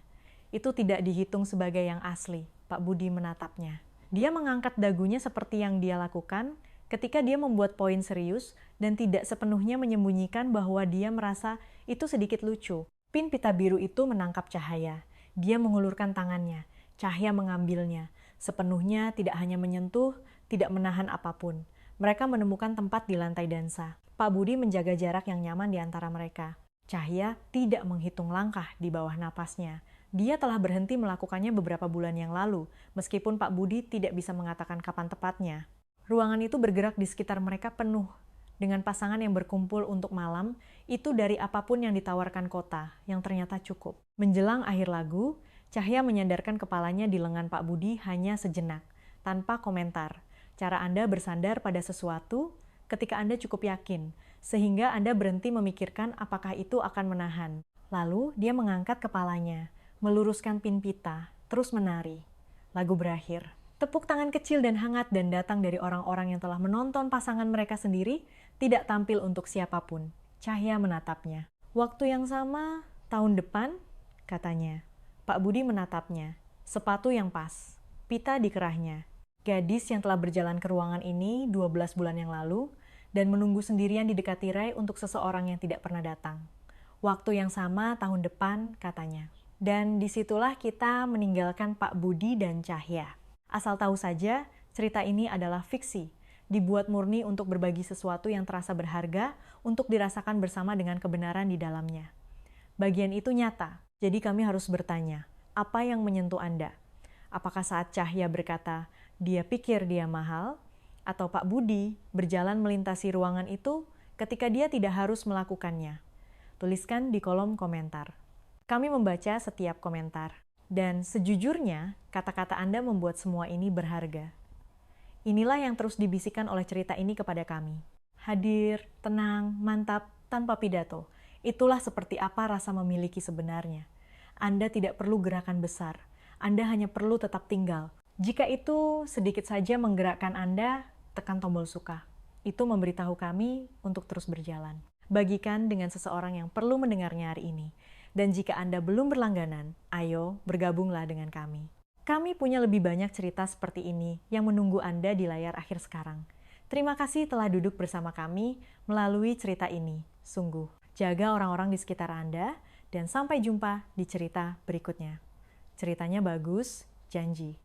S1: Itu tidak dihitung sebagai yang asli. Pak Budi menatapnya. Dia mengangkat dagunya seperti yang dia lakukan ketika dia membuat poin serius dan tidak sepenuhnya menyembunyikan bahwa dia merasa itu sedikit lucu. Pin pita biru itu menangkap cahaya. Dia mengulurkan tangannya. Cahya mengambilnya. Sepenuhnya tidak hanya menyentuh, tidak menahan apapun. Mereka menemukan tempat di lantai dansa. Pak Budi menjaga jarak yang nyaman di antara mereka. Cahya tidak menghitung langkah di bawah napasnya. Dia telah berhenti melakukannya beberapa bulan yang lalu, meskipun Pak Budi tidak bisa mengatakan kapan tepatnya. Ruangan itu bergerak di sekitar mereka penuh, dengan pasangan yang berkumpul untuk malam, itu dari apapun yang ditawarkan kota, yang ternyata cukup. Menjelang akhir lagu, Cahya menyandarkan kepalanya di lengan Pak Budi hanya sejenak, tanpa komentar. Cara Anda bersandar pada sesuatu ketika Anda cukup yakin, sehingga Anda berhenti memikirkan apakah itu akan menahan. Lalu dia mengangkat kepalanya, meluruskan pin pita, terus menari. Lagu berakhir. Tepuk tangan kecil dan hangat dan datang dari orang-orang yang telah menonton pasangan mereka sendiri, tidak tampil untuk siapapun. Cahya menatapnya. Waktu yang sama, tahun depan, katanya. Pak Budi menatapnya. Sepatu yang pas. Pita di kerahnya. Gadis yang telah berjalan ke ruangan ini 12 bulan yang lalu, dan menunggu sendirian di dekat tirai untuk seseorang yang tidak pernah datang. Waktu yang sama tahun depan, katanya. Dan disitulah kita meninggalkan Pak Budi dan Cahya. Asal tahu saja, cerita ini adalah fiksi, dibuat murni untuk berbagi sesuatu yang terasa berharga untuk dirasakan bersama dengan kebenaran di dalamnya. Bagian itu nyata, jadi kami harus bertanya, apa yang menyentuh Anda? Apakah saat Cahya berkata, dia pikir dia mahal? Atau Pak Budi berjalan melintasi ruangan itu ketika dia tidak harus melakukannya? Tuliskan di kolom komentar. Kami membaca setiap komentar. Dan sejujurnya, kata-kata Anda membuat semua ini berharga. Inilah yang terus dibisikkan oleh cerita ini kepada kami. Hadir, tenang, mantap, tanpa pidato. Itulah seperti apa rasa memiliki sebenarnya. Anda tidak perlu gerakan besar. Anda hanya perlu tetap tinggal. Jika itu sedikit saja menggerakkan Anda, tekan tombol suka. Itu memberitahu kami untuk terus berjalan. Bagikan dengan seseorang yang perlu mendengarnya hari ini. Dan jika Anda belum berlangganan, ayo bergabunglah dengan kami. Kami punya lebih banyak cerita seperti ini yang menunggu Anda di layar akhir sekarang. Terima kasih telah duduk bersama kami melalui cerita ini. Sungguh, jaga orang-orang di sekitar Anda, dan sampai jumpa di cerita berikutnya. Ceritanya bagus, janji.